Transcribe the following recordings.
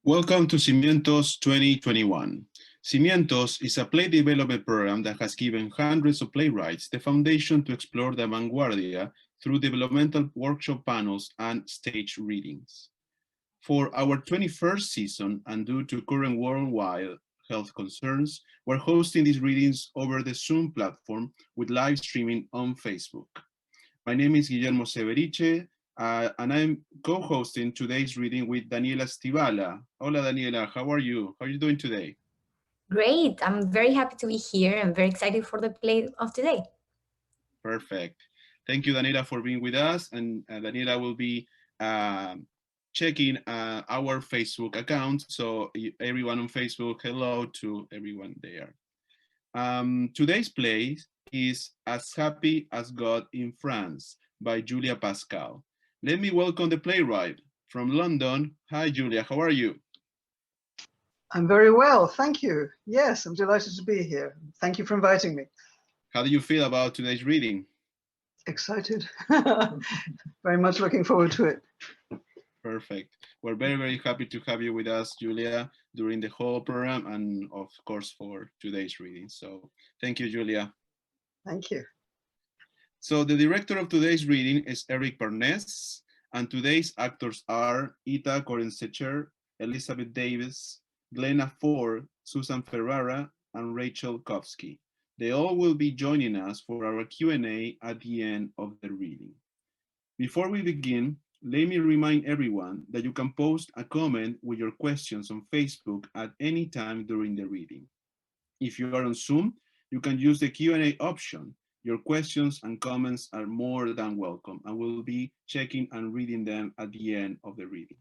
Welcome to Cimientos 2021. Cimientos is a play development program that has given hundreds of playwrights the foundation to explore the vanguardia through developmental workshop panels and stage readings. For our 21st season, and due to current worldwide health concerns, we're hosting these readings over the Zoom platform with live streaming on Facebook. My name is Guillermo Severiche, and I'm co-hosting today's reading with Daniela Stivala. Hola, Daniela, how are you? How are you doing today? Great, I'm very happy to be here. I'm very excited for the play of today. Perfect. Thank you, Daniela, for being with us. And Daniela will be checking our Facebook account. So everyone on Facebook, hello to everyone there. Today's play is As Happy as God in France by Julia Pascal. Let me welcome the playwright from London. Hi, Julia, how are you? I'm very well, thank you. Yes, I'm delighted to be here. Thank you for inviting me. How do you feel about today's reading? Excited. Very much looking forward to it. Perfect. We're very, very happy to have you with us, Julia, during the whole program and of course for today's reading. So thank you, Julia. Thank you. So the director of today's reading is Eric Parness, and today's actors are Ita Korensecher, Elizabeth Davis, Glenna Ford, Susan Ferrara, and Rachel Kovsky. They all will be joining us for our Q&A at the end of the reading. Before we begin, let me remind everyone that you can post a comment with your questions on Facebook at any time during the reading. If you are on Zoom, you can use the Q&A option. Your questions and comments are more than welcome, and we'll be checking and reading them at the end of the reading.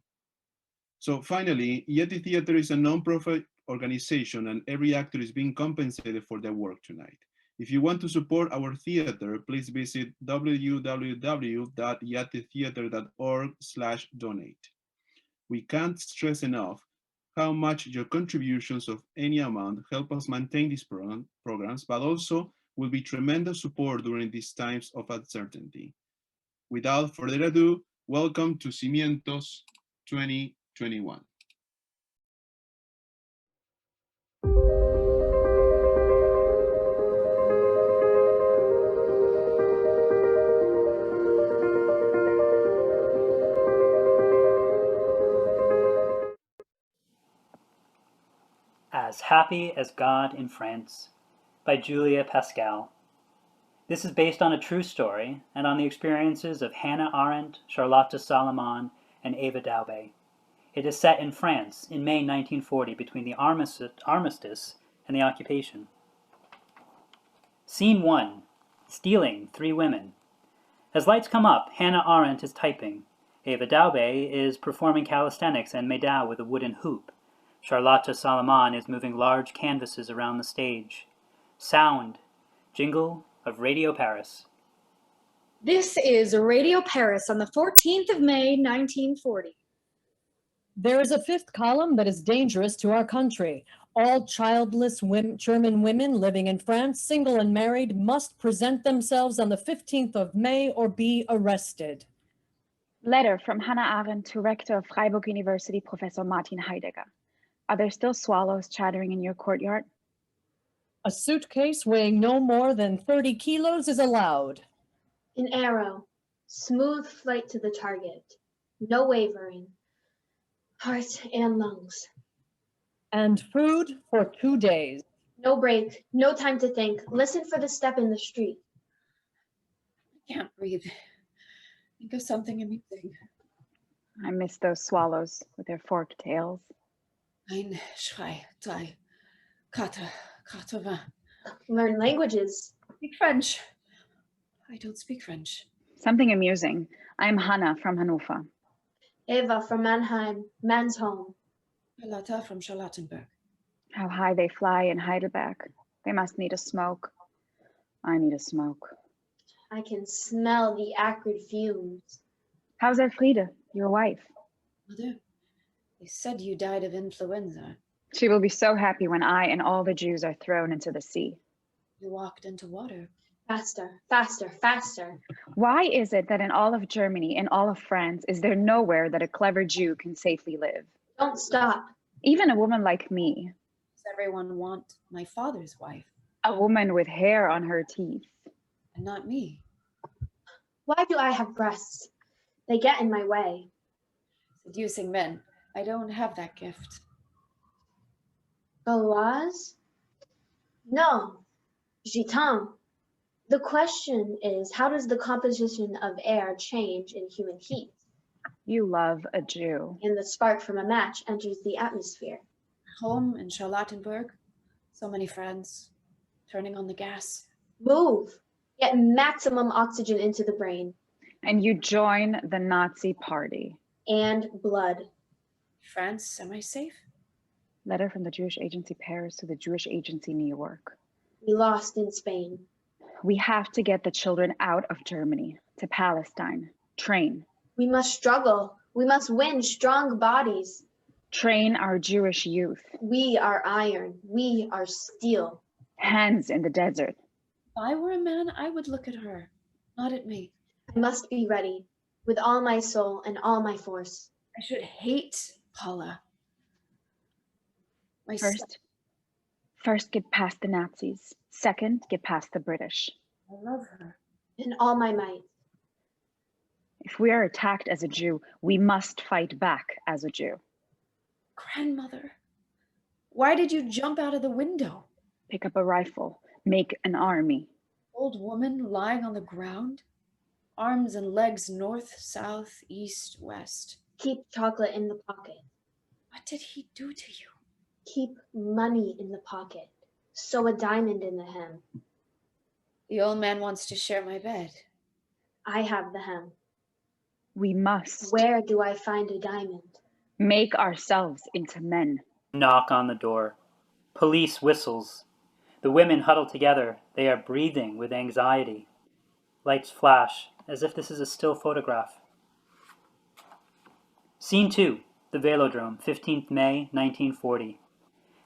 So finally, Yeti Theater is a non-profit organization, and every actor is being compensated for their work tonight. If you want to support our theater, please visit www.yatitheater.org/donate. We can't stress enough how much your contributions of any amount help us maintain these programs, but also will be tremendous support during these times of uncertainty. Without further ado, welcome to Cimientos 2021. As Happy as God in France by Julia Pascal. This is based on a true story and on the experiences of Hannah Arendt, Charlotte Salomon, and Eva Daube. It is set in France in May 1940 between the armistice and the occupation. Scene 1. Stealing 3 women. As lights come up, Hannah Arendt is typing. Eva Daube is performing calisthenics and medal with a wooden hoop. Charlotte Salomon is moving large canvases around the stage. Sound. Jingle of Radio Paris. This is Radio Paris on the 14th of May, 1940. There is a 5th column that is dangerous to our country. All childless German women living in France, single and married, must present themselves on the 15th of May or be arrested. Letter from Hannah Arendt to Rector of Freiburg University, Professor Martin Heidegger. Are there still swallows chattering in your courtyard? A suitcase weighing no more than 30 kilos is allowed. An arrow, smooth flight to the target, no wavering, heart and lungs. And food for 2 days. No break, no time to think. Listen for the step in the street. I can't breathe. Think of something amusing. I miss those swallows with their forked tails. Ein, zwei, drei, quatre, 80. Learn languages. Speak French. I don't speak French. Something amusing. I'm Hannah from Hannover. Eva from Mannheim, man's home. Charlotta from Charlottenburg. How high they fly in Heidelberg. They must need a smoke. I need a smoke. I can smell the acrid fumes. How's Elfriede, your wife? Mother, they said you died of influenza. She will be so happy when I and all the Jews are thrown into the sea. You walked into water. Faster, faster, faster. Why is it that in all of Germany, in all of France, is there nowhere that a clever Jew can safely live? Don't stop. Even a woman like me, Does everyone want my father's wife, a woman with hair on her teeth. and not me? Why do I have breasts? They get in my way. Seducing men. I don't have that gift. Gauloise? No. Gitan. The question is, how does the composition of air change in human heat? You love a Jew. And the spark from a match enters the atmosphere. Home in Charlottenburg. So many friends. Turning on the gas. Move. Get maximum oxygen into the brain. And you join the Nazi party. And blood. France, semi-safe? Letter from the Jewish Agency Paris to the Jewish Agency New York. We lost in Spain. We have to get the children out of Germany, to Palestine. Train. We must struggle. We must win strong bodies. Train our Jewish youth. We are iron. We are steel. Hands in the desert. If I were a man, I would look at her, not at me. I must be ready, with all my soul and all my force. I should hate Paula. My First, get past the Nazis. Second, get past the British. I love her. In all my might. If we are attacked as a Jew, we must fight back as a Jew. Grandmother, why did you jump out of the window? Pick up a rifle. Make an army. Old woman lying on the ground. Arms and legs north, south, east, west. Keep chocolate in the pocket. What did he do to you? Keep money in the pocket. Sew a diamond in the hem. The old man wants to share my bed. I have the hem. We must Where do I find a diamond? make ourselves into men. Knock on the door. Police whistles. The women huddle together. They are breathing with anxiety. Lights flash, as if this is a still photograph. Scene 2, the Velodrome, 15th May, 1940.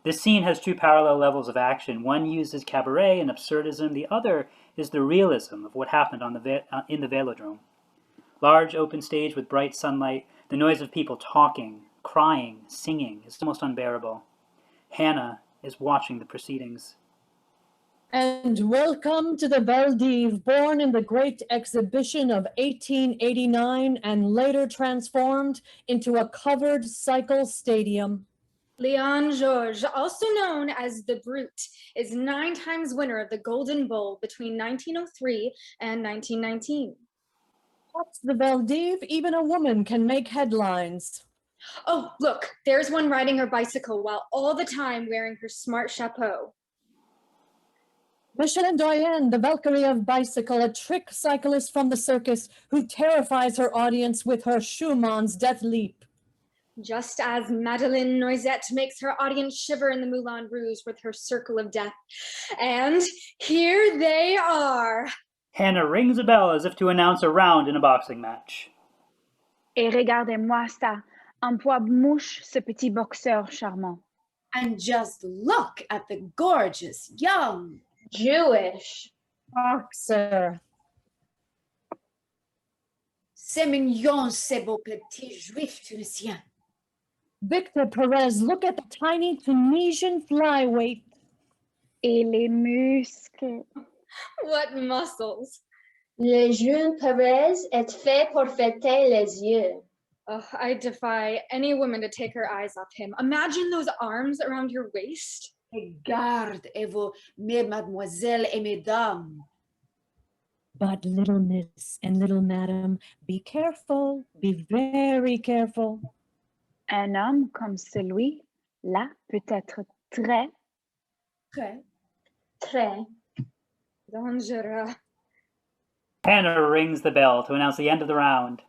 This scene has two parallel levels of action. One uses cabaret and absurdism. The other is the realism of what happened in the Velodrome. Large open stage with bright sunlight, the noise of people talking, crying, singing is almost unbearable. Hannah is watching the proceedings. And welcome to the Velodrome, born in the Great Exhibition of 1889 and later transformed into a covered cycle stadium. Leon Georges, also known as the Brute, is 9 times winner of the Golden Bowl between 1903 and 1919. What's the Velodrome? Even a woman can make headlines. Oh, look, there's one riding her bicycle while all the time wearing her smart chapeau. Michelle Doyen, the Valkyrie of Bicycle, a trick cyclist from the circus who terrifies her audience with her Schumann's death leap. Just as Madeleine Noisette makes her audience shiver in the Moulin Rouge with her circle of death. And here they are. Hannah rings a bell as if to announce a round in a boxing match. Et regardez-moi ça, un poids mouche, ce petit boxeur charmant. And just look at the gorgeous young Jewish boxer. C'est mignon, ces beaux petits juifs tunisiens. Victor Perez, look at the tiny Tunisian flyweight. Et les muscles. What muscles. Le jeune Perez est fait pour fêter les yeux. Oh, I defy any woman to take her eyes off him. Imagine those arms around your waist. Regardez-vous, mes mademoiselles et mesdames. But little miss and little madam, be careful, be very careful. Un homme comme celui-là peut être très, Très. Dangereux. Hannah rings the bell to announce the end of the round.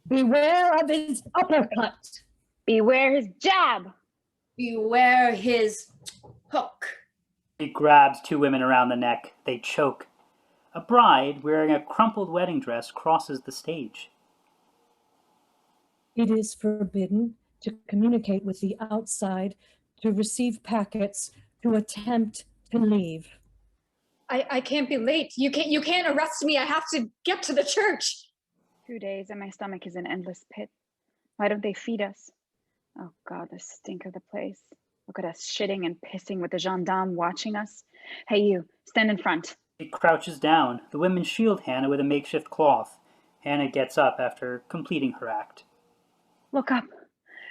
Beware of his uppercut. Beware his jab. Beware his hook. He grabs two women around the neck. They choke. A bride wearing a crumpled wedding dress crosses the stage. It is forbidden to communicate with the outside, to receive packets, to attempt to leave. I can't be late. You can't arrest me. I have to get to the church. 2 days and my stomach is an endless pit. Why don't they feed us? Oh God, the stink of the place. Look at us shitting and pissing with the gendarme watching us. Hey you, stand in front. He crouches down. The women shield Hannah with a makeshift cloth. Hannah gets up after completing her act. Look up.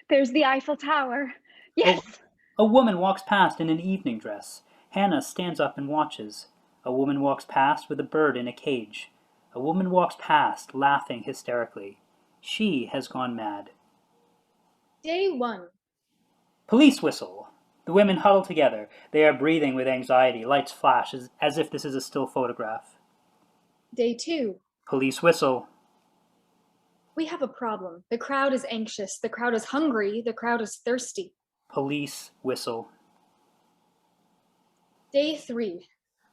There's the Eiffel Tower. Yes! A woman walks past in an evening dress. Hannah stands up and watches. A woman walks past with a bird in a cage. A woman walks past, laughing hysterically. She has gone mad. Day 1. Police whistle. The women huddle together. They are breathing with anxiety. Lights flash as if this is a still photograph. Day 2. Police whistle. We have a problem. The crowd is anxious. The crowd is hungry. The crowd is thirsty. Police whistle. Day 3.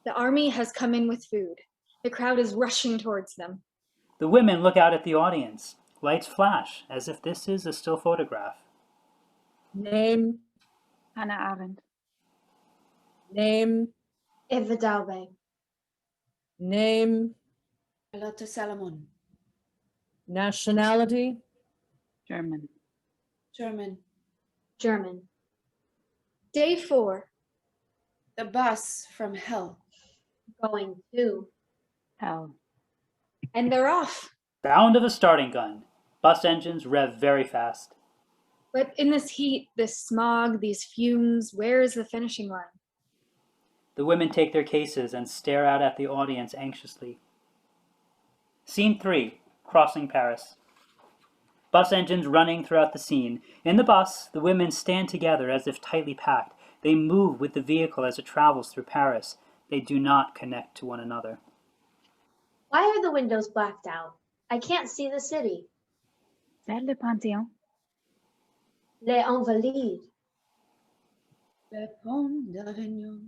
The army has come in with food. The crowd is rushing towards them. The women look out at the audience. Lights flash as if this is a still photograph. Name. Hannah Arendt. Name. Eva Daube. Name. Charlotte Salomon. Nationality. German. German. German. Day 4. The bus from hell. Going to. Hell. And they're off. Sound of a starting gun. Bus engines rev very fast. But in this heat, this smog, these fumes, where is the finishing line? The women take their cases and stare out at the audience anxiously. Scene 3. Crossing Paris. Bus engines running throughout the scene. In the bus, the women stand together as if tightly packed. They move with the vehicle as it travels through Paris. They do not connect to one another. Why are the windows blacked out? I can't see the city. Is that Le Panthéon? Les Invalides. Le Pont d'Avignon.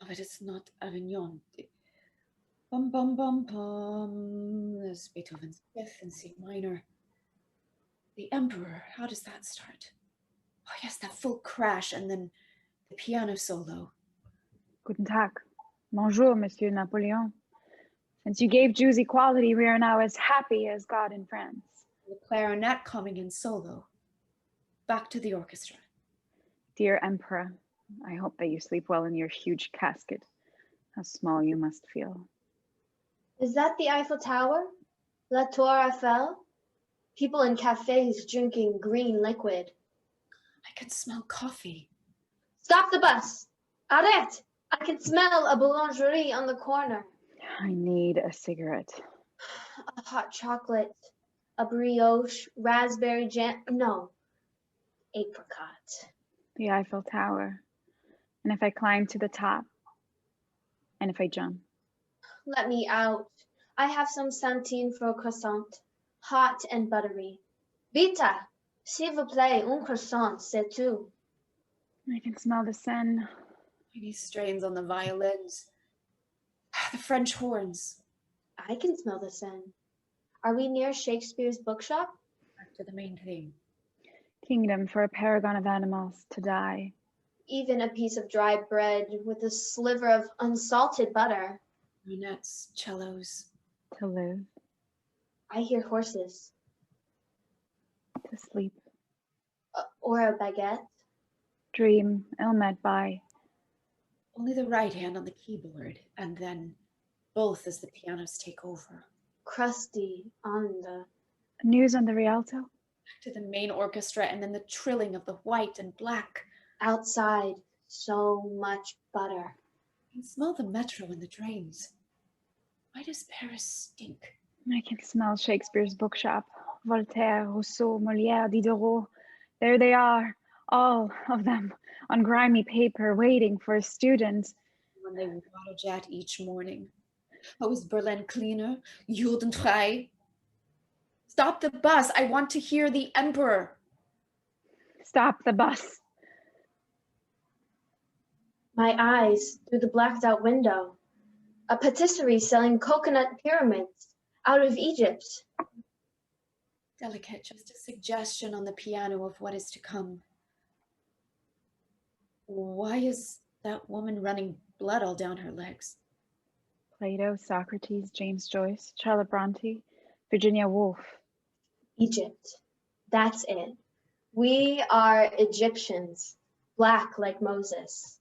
No, it is not Avignon. Bum, bum, bum, bum. There's Beethoven's Fifth in C minor. The Emperor, how does that start? Oh yes, that full crash and then the piano solo. Guten Tag. Bonjour, Monsieur Napoleon. Since you gave Jews equality, we are now as happy as God in France. The clarinet coming in solo. Back to the orchestra. Dear Emperor, I hope that you sleep well in your huge casket. How small you must feel. Is that the Eiffel Tower? La Tour Eiffel? People in cafes drinking green liquid. I can smell coffee. Stop the bus! Arrête! I can smell a boulangerie on the corner. I need a cigarette. A hot chocolate, a brioche, raspberry jam. No, apricot. The Eiffel Tower. And if I climb to the top? And if I jump? Let me out. I have some santine for a croissant, hot and buttery. Vita, s'il vous plaît, un croissant, c'est tout. I can smell the Seine. Tiny strains on the violins. The French horns. I can smell the Seine. Are we near Shakespeare's bookshop? Back to the main theme. Kingdom for a paragon of animals to die. Even a piece of dry bread with a sliver of unsalted butter. Brunettes, cellos. To live. I hear horses. To sleep. Or a baguette. Dream, ill-met by. Only the right hand on the keyboard, and then both as the pianos take over. Crusty on the... News on the Rialto? Back to the main orchestra, and then the trilling of the white and black. Outside, so much butter. I can smell the metro in the drains. Why does Paris stink? I can smell Shakespeare's bookshop. Voltaire, Rousseau, Molière, Diderot. There they are, all of them, on grimy paper, waiting for a student. When they waterjet each morning. Oh, is Berlin cleaner? Judenfrei? Stop the bus. I want to hear the emperor. Stop the bus. My eyes through the blacked out window. A patisserie selling coconut pyramids out of Egypt. Delicate, just a suggestion on the piano of what is to come. Why is that woman running blood all down her legs? Plato, Socrates, James Joyce, Charlotte Bronte, Virginia Woolf. Egypt. That's it. We are Egyptians, black like Moses.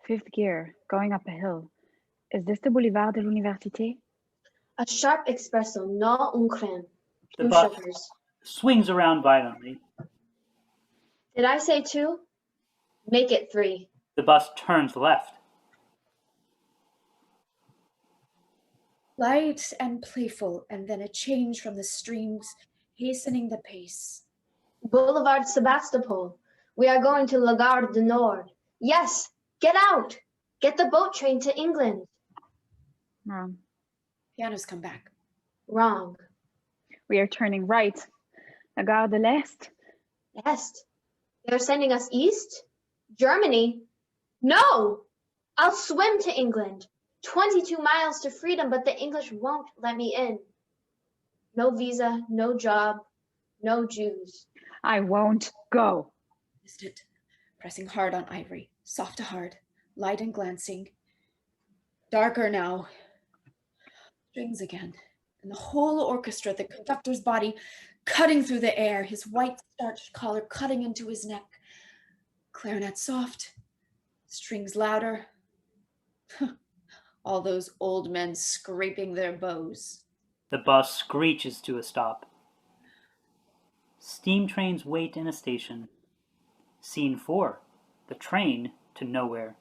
Fifth gear, going up a hill. Is this the Boulevard de l'Université? A sharp espresso, no un crème. The 2 bus sugars. swings around violently. Did I say 2? Make it 3. The bus turns left. Light and playful, and then a change from the streams, hastening the pace. Boulevard Sebastopol. We are going to La Gare du Nord. Yes, get out. Get the boat train to England. Wrong. Pianos come back. Wrong. We are turning right. La Gare de l'Est. Est. They're sending us east? Germany? No! I'll swim to England. 22 miles to freedom, but the English won't let me in. No visa, no job, no Jews. I won't go. Missed it. Pressing hard on ivory, soft to hard, light and glancing. Darker now. Strings again. And the whole orchestra, the conductor's body cutting through the air, his white starched collar cutting into his neck. Clarinet soft, strings louder. All those old men scraping their bows. The bus screeches to a stop. Steam trains wait in a station. Scene 4. The train to nowhere.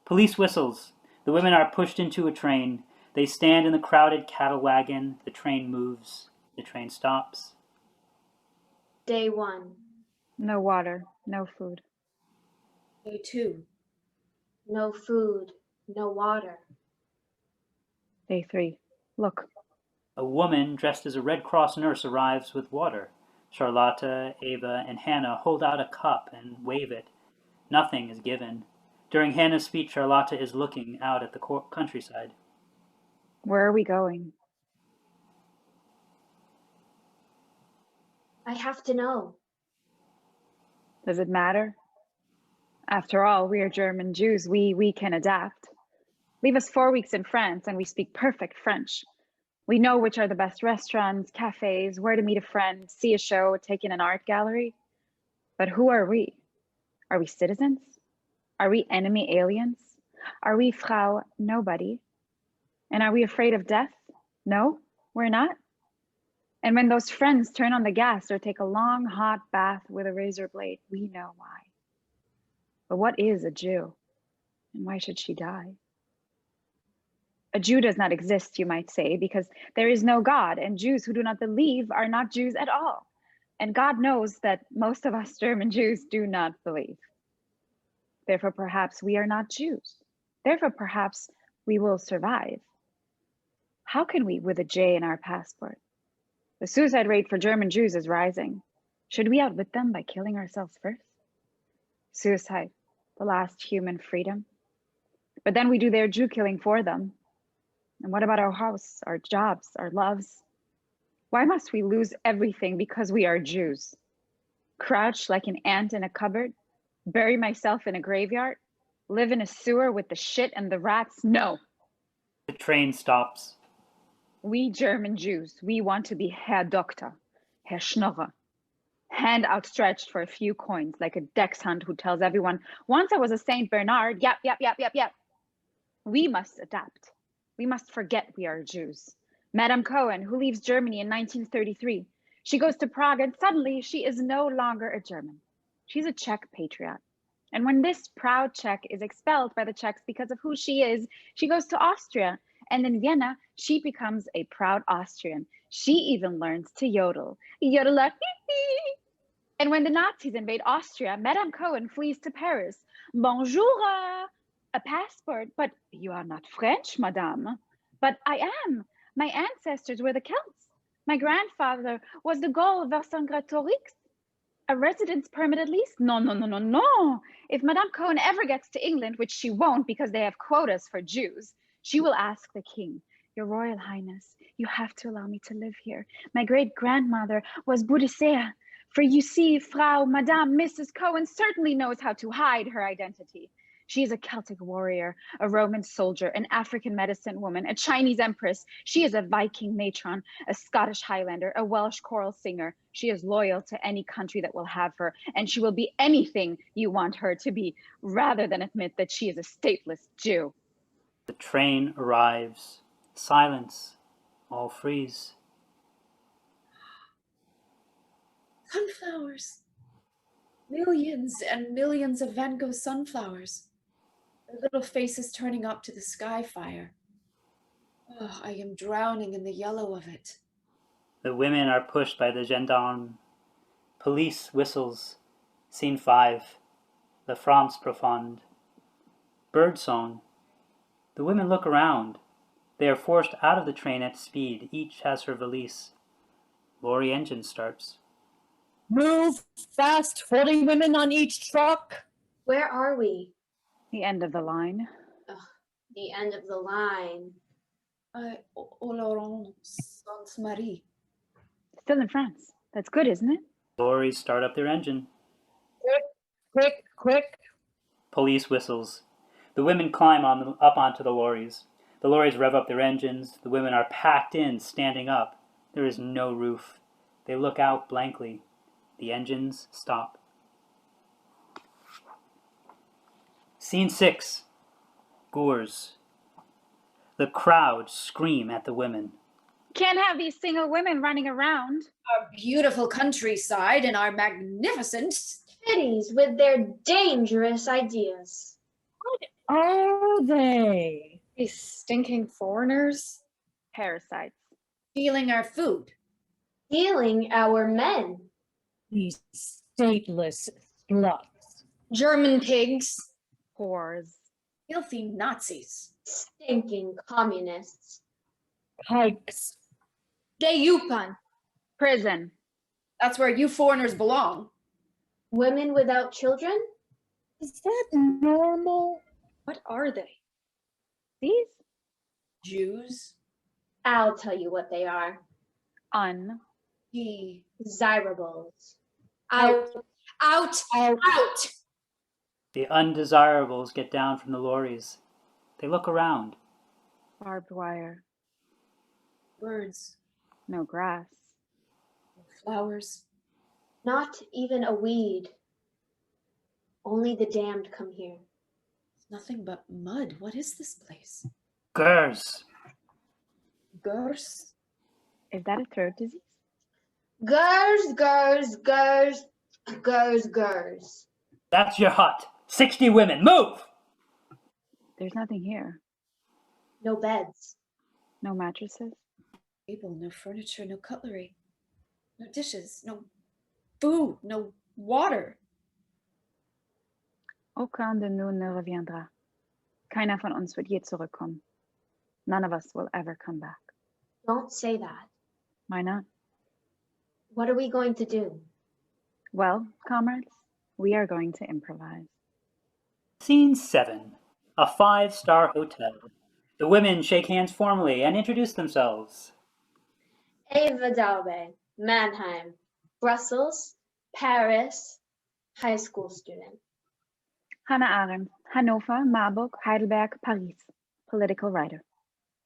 Police whistles. The women are pushed into a train. They stand in the crowded cattle wagon. The train moves. The train stops. Day 1. No water, no food. Day 2. No food, no water. Day 3. Look. A woman dressed as a Red Cross nurse arrives with water. Charlotta, Eva, and Hannah hold out a cup and wave it. Nothing is given. During Hannah's speech, Charlotta is looking out at the countryside. Where are we going? I have to know. Does it matter? After all, we are German Jews. We can adapt. Leave us 4 weeks in France and we speak perfect French. We know which are the best restaurants, cafes, where to meet a friend, see a show, take in an art gallery. But who are we? Are we citizens? Are we enemy aliens? Are we Frau Nobody? And are we afraid of death? No, we're not. And when those friends turn on the gas or take a long hot bath with a razor blade, we know why. But what is a Jew? And why should she die? A Jew does not exist, you might say, because there is no God, and Jews who do not believe are not Jews at all. And God knows that most of us German Jews do not believe. Therefore, perhaps we are not Jews. Therefore, perhaps we will survive. How can we with a J in our passport? The suicide rate for German Jews is rising. Should we outwit them by killing ourselves first? Suicide, the last human freedom. But then we do their Jew killing for them. And what about our house, our jobs, our loves? Why must we lose everything because we are Jews? Crouch like an ant in a cupboard? Bury myself in a graveyard? Live in a sewer with the shit and the rats? No. The train stops. We German Jews, we want to be Herr Doktor, Herr Schnorrer. Hand outstretched for a few coins, like a dachshund who tells everyone, once I was a Saint Bernard, yep. We must adapt. We must forget we are Jews. Madame Cohen, who leaves Germany in 1933, she goes to Prague and suddenly she is no longer a German. She's a Czech patriot. And when this proud Czech is expelled by the Czechs because of who she is, she goes to Austria. And in Vienna, she becomes a proud Austrian. She even learns to yodel. Yodel. And when the Nazis invade Austria, Madame Cohen flees to Paris. Bonjour, a passport, but you are not French, madame. But I am. My ancestors were the Celts. My grandfather was the goal Vercingetorix. A residence permit at least? No, no, no, no, no. If Madame Cohen ever gets to England, which she won't because they have quotas for Jews, she will ask the king, Your Royal Highness, you have to allow me to live here. My great-grandmother was Boudicea. For you see, Frau, Madame, Mrs. Cohen certainly knows how to hide her identity. She is a Celtic warrior, a Roman soldier, an African medicine woman, a Chinese empress. She is a Viking matron, a Scottish Highlander, a Welsh choral singer. She is loyal to any country that will have her, and she will be anything you want her to be, rather than admit that she is a stateless Jew. The train arrives. Silence. All freeze. Sunflowers. Millions and millions of Van Gogh sunflowers. Their little faces turning up to the sky fire. Oh, I am drowning in the yellow of it. The women are pushed by the gendarme. Police whistles. Scene 5. The France profonde. Birdsong. The women look around. They are forced out of the train at speed. Each has her valise. Lorry engine starts. Move fast, 40 women on each truck. Where are we? The end of the line. Ugh, the end of the line. Oloron Sainte Marie. Still in France. That's good, isn't it? Lorries start up their engine. Quick, quick, quick. Police whistles. The women climb up onto the lorries. The lorries rev up their engines. The women are packed in, standing up. There is no roof. They look out blankly. The engines stop. Scene 6. Gurs. The crowd scream at the women. Can't have these single women running around. Our beautiful countryside and our magnificent Cities with their dangerous ideas. What are they? These stinking foreigners. Parasites. stealing our food. Stealing our men. These stateless sluts. German pigs. Whores. Filthy Nazis. Stinking communists. Pikes. Gayupan. Prison. That's where you foreigners belong. Women without children? Is that normal? What are they? These? Jews. I'll tell you what they are. Desirables. Out. Out. Out. Out. The undesirables get down from the lorries. They look around. Barbed wire. Birds. No grass. Flowers. Not even a weed. Only the damned come here. It's nothing but mud. What is this place? Gurs. Gurs. Is that a throat disease? Gurs, gurs, gurs, gurs, gurs. That's your hut. 60 women. Move! There's nothing here. No beds. No mattresses. Table, no furniture, no cutlery. No dishes, no food, no water. Aucun de nous ne reviendra. Keiner von uns wird je zurückkommen. None of us will ever come back. Don't say that. Why not? What are we going to do? Well, comrades, we are going to improvise. Scene 7. A 5-star hotel. The women shake hands formally and introduce themselves. Eva Daube, Mannheim, Brussels, Paris, high school student. Hannah Arendt, Hannover, Marburg, Heidelberg, Paris, political writer.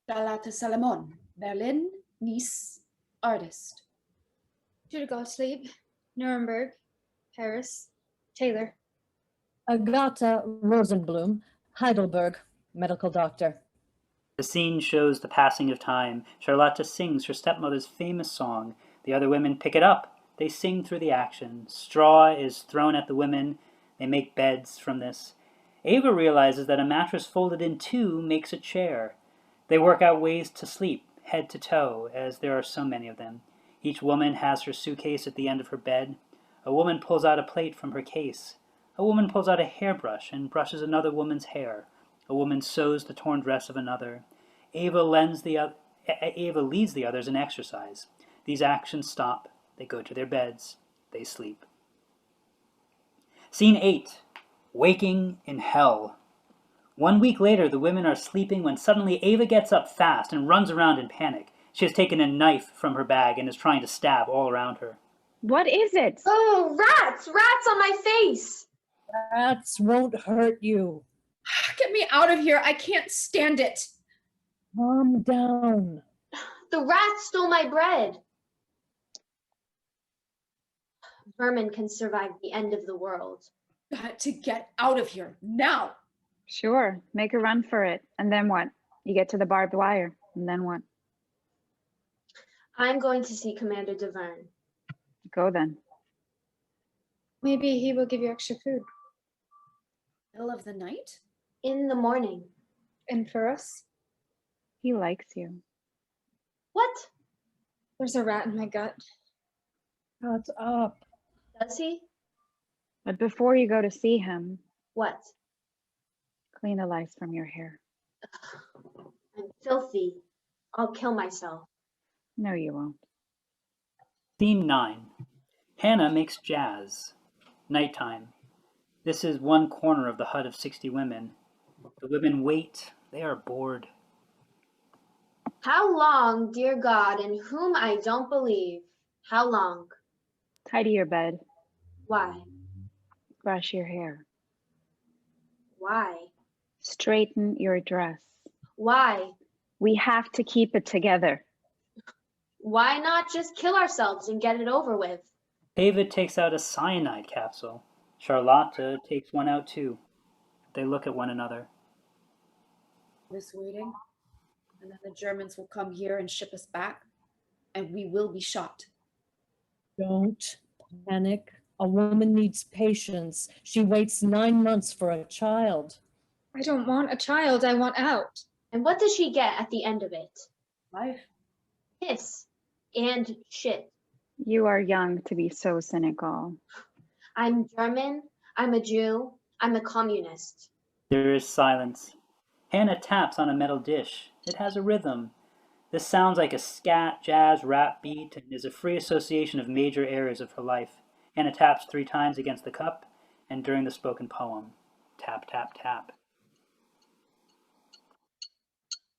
Charlotte Salomon, Berlin, Nice, artist. Judah Gottlieb. Nuremberg. Paris. Taylor. Agata Rosenblum, Heidelberg, medical doctor. The scene shows the passing of time. Charlotte sings her stepmother's famous song. The other women pick it up. They sing through the action. Straw is thrown at the women. They make beds from this. Eva realizes that a mattress folded in two makes a chair. They work out ways to sleep, head to toe, as there are so many of them. Each woman has her suitcase at the end of her bed. A woman pulls out a plate from her case. A woman pulls out a hairbrush and brushes another woman's hair. A woman sews the torn dress of another. Eva leads the others in exercise. These actions stop. They go to their beds. They sleep. Scene 8. Waking in Hell. 1 week later, the women are sleeping when suddenly Eva gets up fast and runs around in panic. She has taken a knife from her bag and is trying to stab all around her. What is it? Oh, rats! Rats on my face! Rats won't hurt you. Get me out of here. I can't stand it. Calm down. The rats stole my bread. Vermin can survive the end of the world. Got to get out of here now. Sure, make a run for it. And then what? You get to the barbed wire. And then what? I'm going to see Commander Deverne. Go then. Maybe he will give you extra food. Middle of the night? In the morning. And for us? He likes you. What? There's a rat in my gut. Shut up. Does he? But before you go to see him, What? clean the lice from your hair. I'm filthy. I'll kill myself. No, you won't. Scene 9. Hannah makes jazz. Nighttime. This is one corner of the hut of 60 women. The women wait. They are bored. How long, dear God, in whom I don't believe? How long? Tidy your bed. Why? Brush your hair. Why? Straighten your dress. Why? We have to keep it together. Why not just kill ourselves and get it over with? David takes out a cyanide capsule. Charlotte takes one out too. They look at one another. This waiting, and then the Germans will come here and ship us back, and we will be shot. Don't panic. A woman needs patience. She waits 9 months for a child. I don't want a child. I want out. And what does she get at the end of it? Life. Piss and shit. You are young to be so cynical. I'm German. I'm a Jew. I'm a communist. There is silence. Hannah taps on a metal dish. It has a rhythm. This sounds like a scat, jazz, rap beat and is a free association of major areas of her life. Hannah taps 3 times against the cup and during the spoken poem. Tap, tap, tap.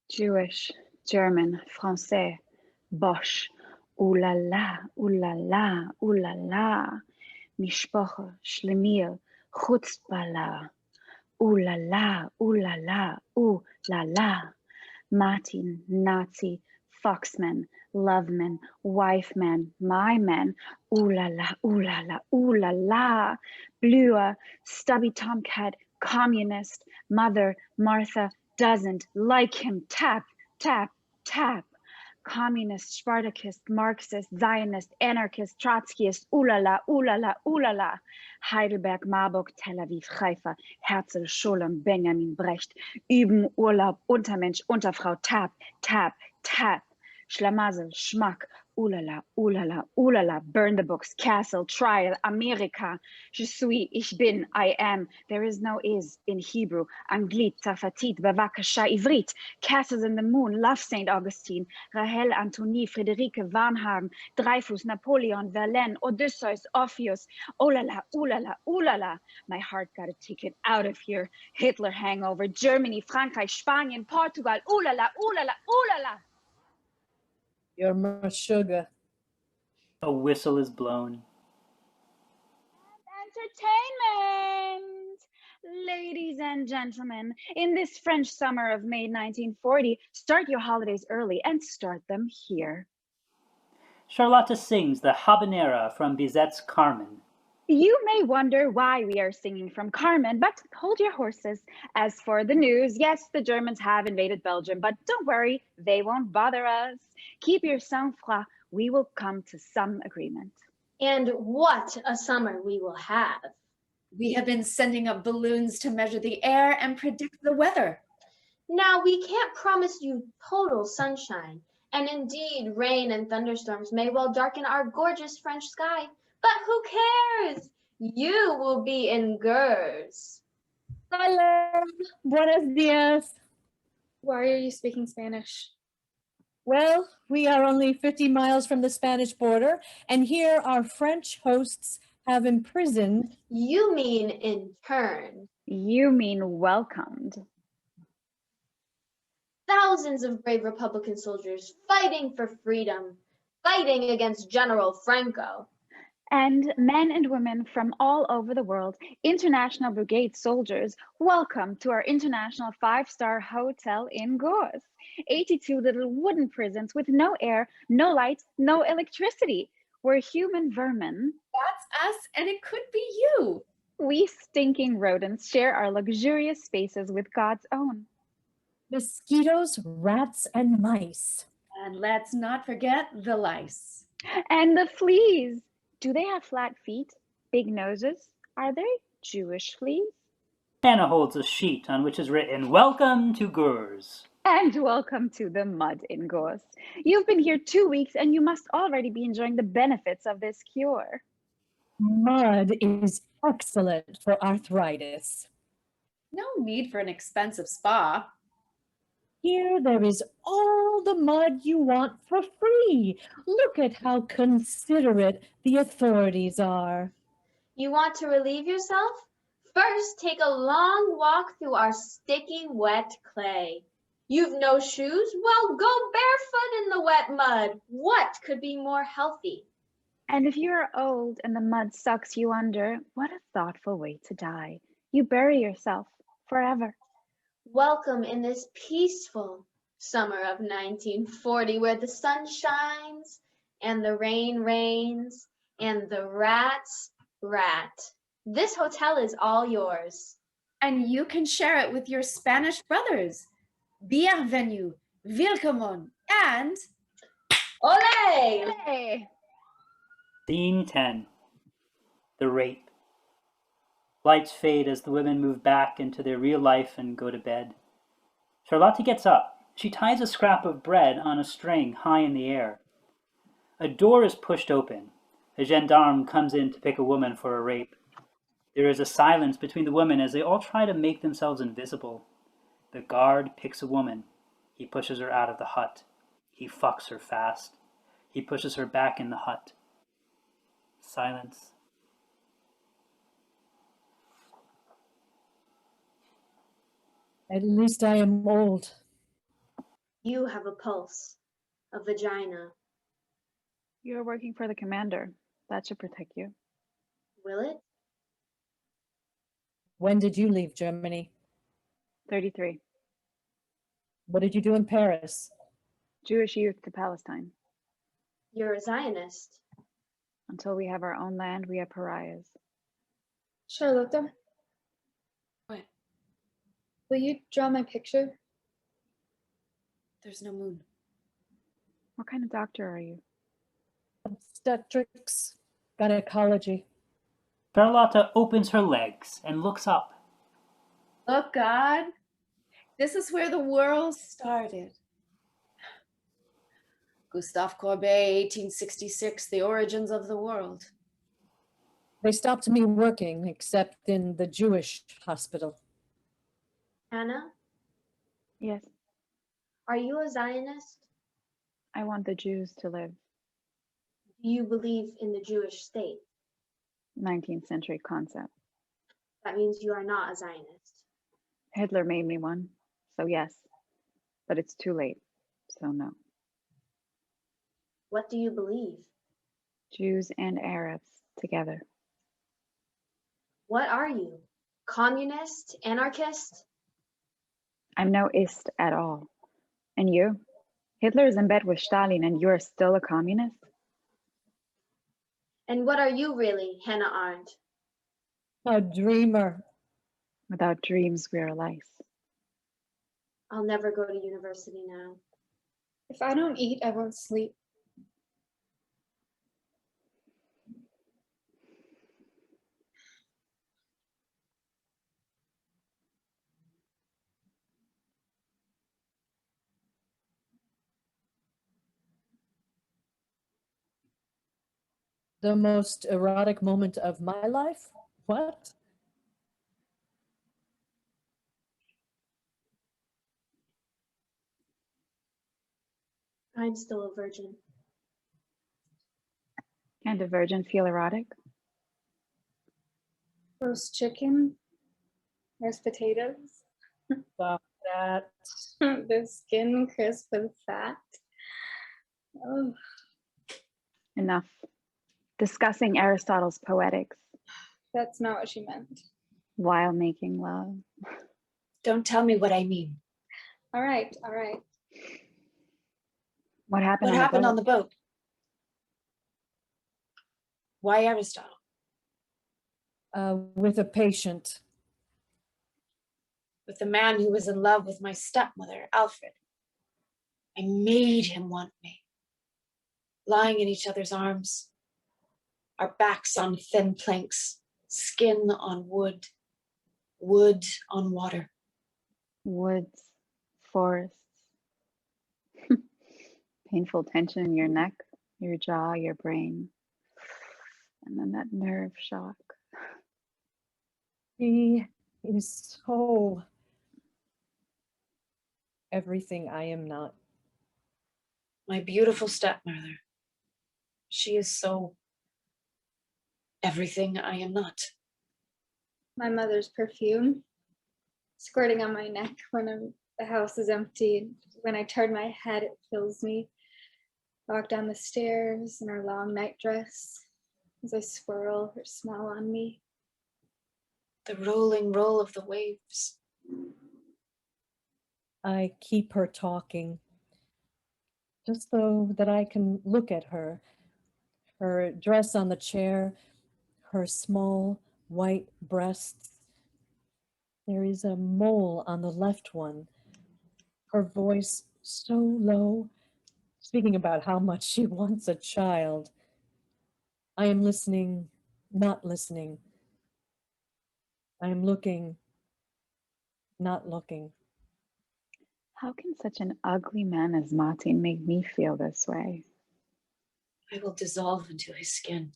Jewish, German, Français, Bosch, ooh la la, ooh la la, ooh la la, Mishpoche, Schlemil, Chutzpala, ooh la la, ooh la la, ooh la la, Martin, Nazi, Foxman, Loveman, Wifeman, My Man, ooh la la, ooh la la, ooh la la, Blue, Stubby Tomcat, Communist, Mother, Martha, doesn't like him, tap, tap, tap. Communist, Spartacist, Marxist, Zionist, Anarchist, Trotskyist, ooh la la, ooh la la, ooh la la. Heidelberg, Marburg, Tel Aviv, Haifa, Herzl, Scholem, Benjamin Brecht, Üben, Urlaub, Untermensch, Unterfrau, tap, tap, tap. Schlamazel, Schmack, ooh la la, ooh la la, ooh la la. Burn the books, Castle, Trial, America. Je suis, ich bin, I am. There is no is in Hebrew. Anglit, Tsarfatit, Bavakasha, Ivrit. Castles in the Moon, Love St. Augustine, Rahel, Antonie, Friederike, Varnhagen, Dreyfus, Napoleon, Verlaine, Odysseus, Orpheus. Oh la la, ooh la la, ooh la la. My heart got a ticket out of here. Hitler hangover, Germany, Frankreich, Spanien, Portugal. Ooh la la, ooh la la, ooh la la. You're my sugar. A whistle is blown. Entertainment! Ladies and gentlemen, in this French summer of May 1940, start your holidays early and start them here. Charlotte sings the habanera from Bizet's Carmen. You may wonder why we are singing from Carmen, but hold your horses. As for the news, yes, the Germans have invaded Belgium, but don't worry, they won't bother us. Keep your sang-froid. We will come to some agreement. And what a summer we will have. We have been sending up balloons to measure the air and predict the weather. Now, we can't promise you total sunshine, and indeed, rain and thunderstorms may well darken our gorgeous French sky, but who cares? You will be in Gurs. Hola, buenos dias. Why are you speaking Spanish? Well, we are only 50 miles from the Spanish border, and here our French hosts have imprisoned. You mean interned. You mean welcomed. Thousands of brave Republican soldiers fighting for freedom, fighting against General Franco. And men and women from all over the world, International Brigade soldiers, welcome to our international 5-star hotel in Gurs. 82 little wooden prisons with no air, no light, no electricity. We're human vermin. That's us, and it could be you. We stinking rodents share our luxurious spaces with God's own. Mosquitoes, rats, and mice. And let's not forget the lice. And the fleas. Do they have flat feet, big noses? Are they Jewish fleas? Hannah holds a sheet on which is written, "Welcome to Gurs." And welcome to the mud in Gurs. You've been here 2 weeks and you must already be enjoying the benefits of this cure. Mud is excellent for arthritis. No need for an expensive spa. Here there is all the mud you want for free. Look at how considerate the authorities are. You want to relieve yourself? First, take a long walk through our sticky, wet clay. You've no shoes? Well, go barefoot in the wet mud. What could be more healthy? And if you're old and the mud sucks you under, what a thoughtful way to die. You bury yourself forever. Welcome in this peaceful summer of 1940, where the sun shines and the rain rains and the rats rat. This hotel is all yours. And you can share it with your Spanish brothers. Bienvenue, willkommen, and Ole! Hey! Scene 10. The Rape. Lights fade as the women move back into their real life and go to bed. Charlotte gets up. She ties a scrap of bread on a string high in the air. A door is pushed open. A gendarme comes in to pick a woman for a rape. There is a silence between the women as they all try to make themselves invisible. The guard picks a woman. He pushes her out of the hut. He fucks her fast. He pushes her back in the hut. Silence. At least I am old. You have a pulse, a vagina. You're working for the commander. That should protect you. Will it? When did you leave Germany? 33. What did you do in Paris? Jewish youth to Palestine. You're a Zionist. Until we have our own land, we are pariahs. Charlotte, what? will you draw my picture? There's no moon. What kind of doctor are you? Obstetrics, gynecology. Charlotte opens her legs and looks up. Look, God, this is where the world started. Gustave Courbet, 1866, The Origins of the World. They stopped me working, except in the Jewish hospital. Hannah, Yes, are you a Zionist? I want the Jews to live. Do you believe in the Jewish state? 19th century concept. That means you are not a Zionist. Hitler made me one, so yes. But it's too late, so no. What do you believe? Jews and Arabs together. What are you? Communist? Anarchist? I'm no ist at all. And you? Hitler is in bed with Stalin and you're still a communist? And what are you really, Hannah Arendt? A dreamer. Without dreams, we're lice. I'll never go to university now. If I don't eat, I won't sleep. The most erotic moment of my life? What? I'm still a virgin. And a virgin feel erotic? Roast chicken. There's potatoes. Stop that. The skin crisp with fat. Oh, Enough. Discussing Aristotle's Poetics that's not what she meant. while making love. Don't tell me what I mean. All right, all right. What happened What on the happened boat? on the boat? Why Aristotle? With a patient. With the man who was in love with my stepmother, Alfred. I made him want me. Lying in each other's arms, our backs on thin planks, skin on wood, wood on water. Woods, forests. Painful tension in your neck, your jaw, your brain. And then that nerve shock. He is so everything I am not. My beautiful stepmother. She is so everything I am not. My mother's perfume squirting on my neck when the house is empty. When I turn my head, it fills me. Walk down the stairs in her long night dress as I swirl her smell on me. The rolling roll of the waves. I keep her talking, just so that I can look at her dress on the chair, her small white breasts. There is a mole on the left one. Her voice so low, speaking about how much she wants a child. I am listening, not listening. I am looking, not looking. How can such an ugly man as Martin make me feel this way? I will dissolve into his skin.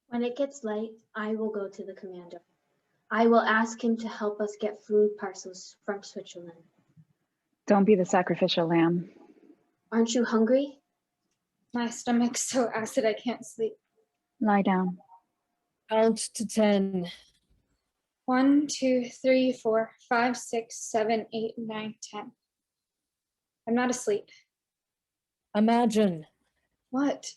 When it gets late, I will go to the commander. I will ask him to help us get food parcels from Switzerland. Don't be the sacrificial lamb. Aren't you hungry? My stomach's so acid I can't sleep. Lie down. Count to 10. 1, 2, 3, 4, 5, 6, 7, 8, 9, 10. I'm not asleep. Imagine. What?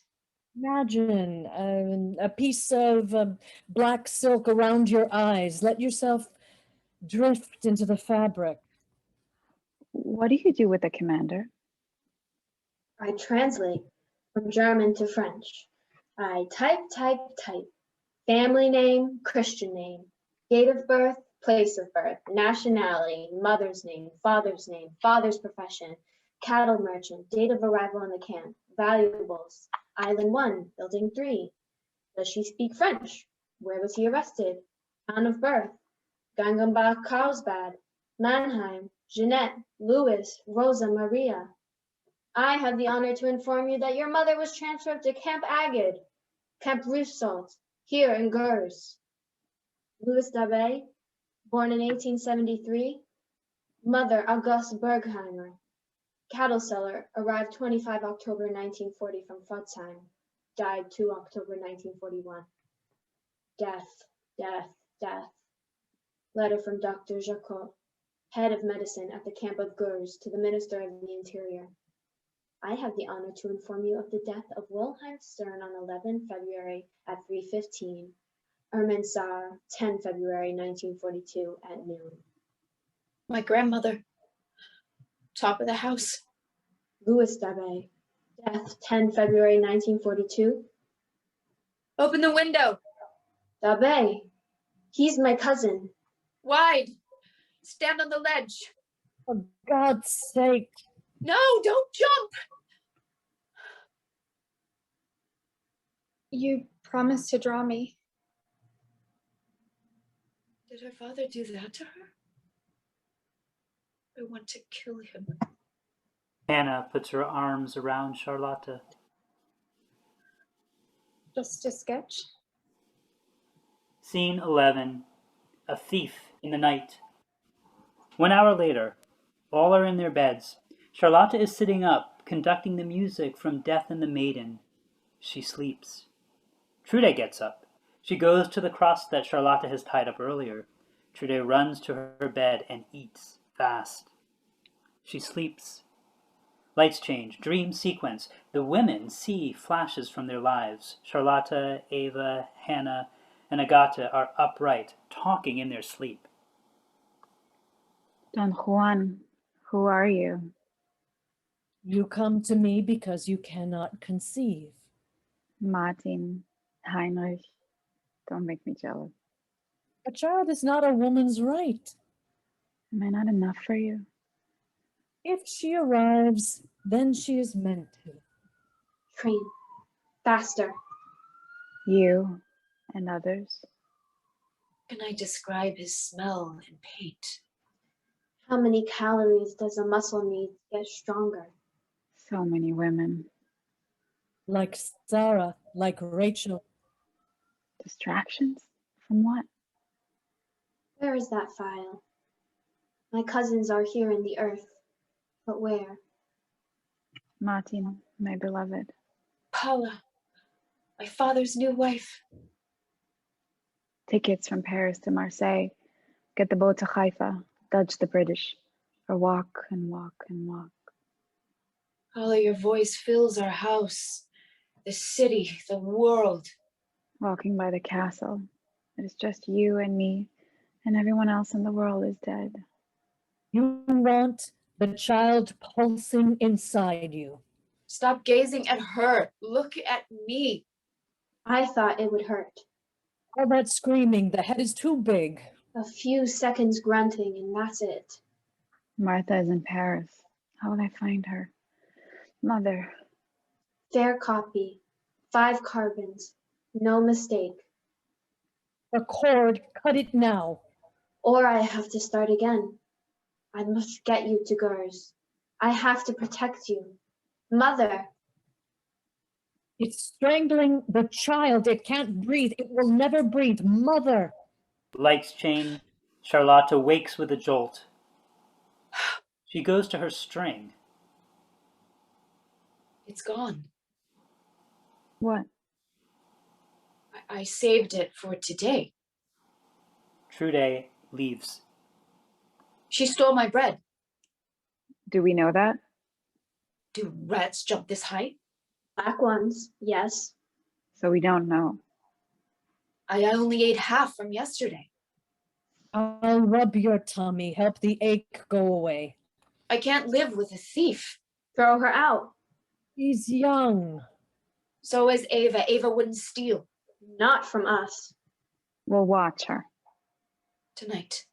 Imagine a piece of black silk around your eyes. Let yourself drift into the fabric. What do you do with the commander? I translate from German to French. I type. Family name, Christian name, date of birth, place of birth, nationality, mother's name, father's profession, cattle merchant, date of arrival in the camp, valuables, Island 1, Building 3. Does she speak French? Where was he arrested? Town of birth, Gangenbach, Carlsbad, Mannheim, Jeanette, Louis, Rosa, Maria. I have the honor to inform you that your mother was transferred to Camp Agad, Camp Russelt, here in Gurs. Louis Daube, born in 1873. Mother Auguste Bergheimer. Cattle seller, arrived 25 October 1940 from Pforzheim. Died 2 October 1941. Death. Letter from Dr. Jacot, head of medicine at the camp of Gurs, to the Minister of the Interior. I have the honor to inform you of the death of Wilhelm Stern on 11 February at 3:15. Ermin Saar, 10 February 1942 at noon. My grandmother. Top of the house. Louis Daube, death 10 February 1942. Open the window. Daube, he's my cousin. Wide. Stand on the ledge. For God's sake. No, don't jump. You promised to draw me. Did her father do that to her? I want to kill him. Hannah puts her arms around Charlotte. Just a sketch. Scene 11. A thief in the night. 1 hour later, all are in their beds. Charlotta is sitting up, conducting the music from Death and the Maiden. She sleeps. Trude gets up. She goes to the cross that Charlotta has tied up earlier. Trude runs to her bed and eats fast. She sleeps. Lights change. Dream sequence. The women see flashes from their lives. Charlotta, Eva, Hannah, and Agata are upright, talking in their sleep. Don Juan, who are you? You come to me because you cannot conceive. Martin, Heinrich, don't make me jealous. A child is not a woman's right. Am I not enough for you? If she arrives, then she is meant to. Train. Faster. You and others? Can I describe his smell and paint? How many calories does a muscle need to get stronger? So many women. Like Sarah, like Rachel. Distractions? From what? Where is that file? My cousins are here in the earth, but where? Martin, my beloved. Paula, my father's new wife. Tickets from Paris to Marseille. Get the boat to Haifa, dodge the British, or walk and walk and walk. Paula, your voice fills our house, the city, the world. Walking by the castle. It is just you and me, and everyone else in the world is dead. You want the child pulsing inside you. Stop gazing at her. Look at me. I thought it would hurt. All that screaming, the head is too big. A few seconds grunting and that's it. Martha is in Paris. How will I find her? Mother. Fair copy. 5 carbons. No mistake. The cord, cut it now. Or I have to start again. I must get you to Gurs. I have to protect you. Mother. It's strangling the child. It can't breathe. It will never breathe. Mother. Lights change. Charlotta wakes with a jolt. She goes to her string. It's gone. What? I saved it for today. Trude leaves. She stole my bread. Do we know that? Do rats jump this height? Black ones, yes. So we don't know. I only ate half from yesterday. I'll rub your tummy, help the ache go away. I can't live with a thief. Throw her out. He's young. So is Eva. Eva wouldn't steal. Not from us. We'll watch her. Tonight.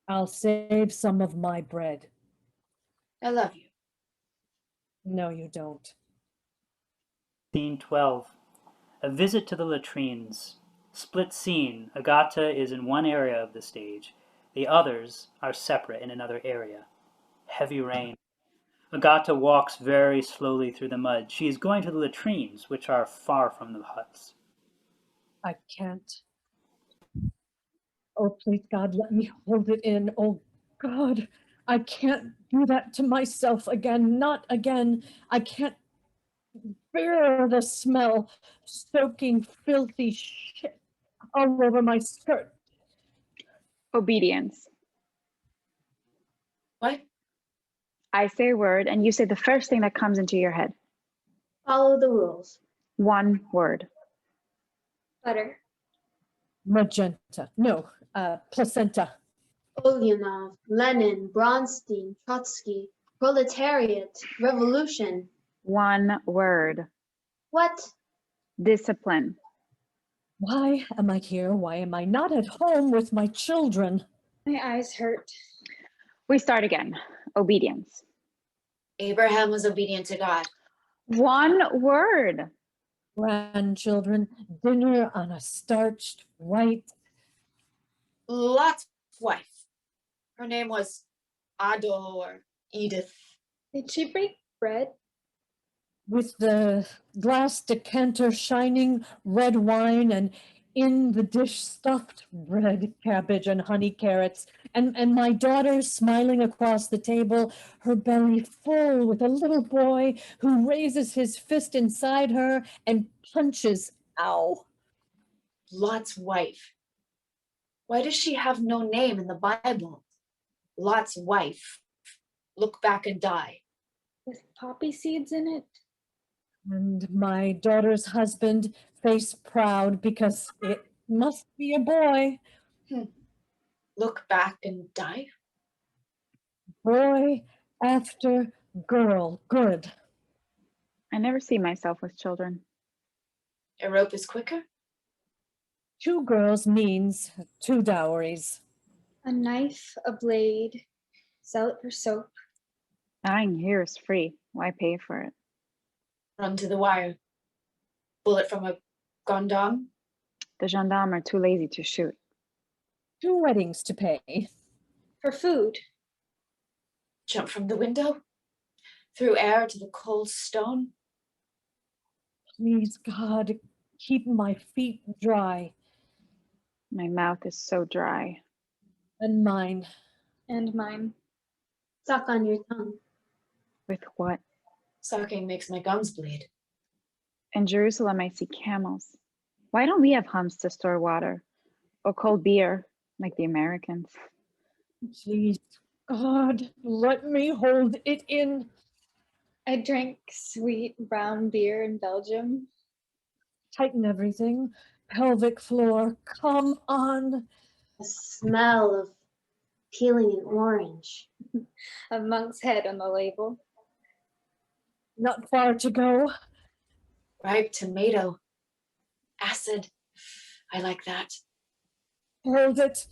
I'll save some of my bread. I love you. No, you don't. Scene 12. A visit to the latrines. Split scene. Agata is in one area of the stage. The others are separate in another area. Heavy rain. Agata walks very slowly through the mud. She is going to the latrines, which are far from the huts. I can't. Oh, please, God, let me hold it in. Oh, God, I can't do that to myself again. Not again. I can't bear the smell. Soaking, filthy shit all over my skirt. Obedience. What? I say a word and you say the first thing that comes into your head. Follow the rules. One word. Butter. Magenta. No, placenta. Ulyanov, Lenin, Bronstein, Trotsky, proletariat, revolution. One word. What? Discipline. Why am I here? Why am I not at home with my children? My eyes hurt. We start again. Obedience. Abraham was obedient to God. One word. Grandchildren, dinner on a starched white. Lot's wife. Her name was Ado or Edith. Did she break bread? With the glass decanter shining red wine and in the dish stuffed bread, cabbage, and honey carrots, and my daughter smiling across the table, her belly full with a little boy who raises his fist inside her and punches. Ow. Lot's wife. Why does she have no name in the Bible? Lot's wife. Look back and die. With poppy seeds in it. And my daughter's husband, face proud because it must be a boy. Look back and die. Boy after girl. Good. I never see myself with children. A rope is quicker. 2 girls means 2 dowries. A knife, a blade. Sell it for soap. Dying here is free. Why pay for it? Run to the wire. Bullet from a gendarme. The gendarmes are too lazy to shoot. 2 weddings to pay. For food. Jump from the window. Through air to the cold stone. Please, God, keep my feet dry. My mouth is so dry. And mine. And mine. Suck on your tongue. With what? Sucking makes my gums bleed. In Jerusalem, I see camels. Why don't we have humps to store water? Or cold beer, like the Americans? Please, God, let me hold it in. I drank sweet brown beer in Belgium. Tighten everything. Pelvic floor, come on. The smell of peeling an orange. A monk's head on the label. Not far to go. Ripe tomato. Acid. I like that. Hold it.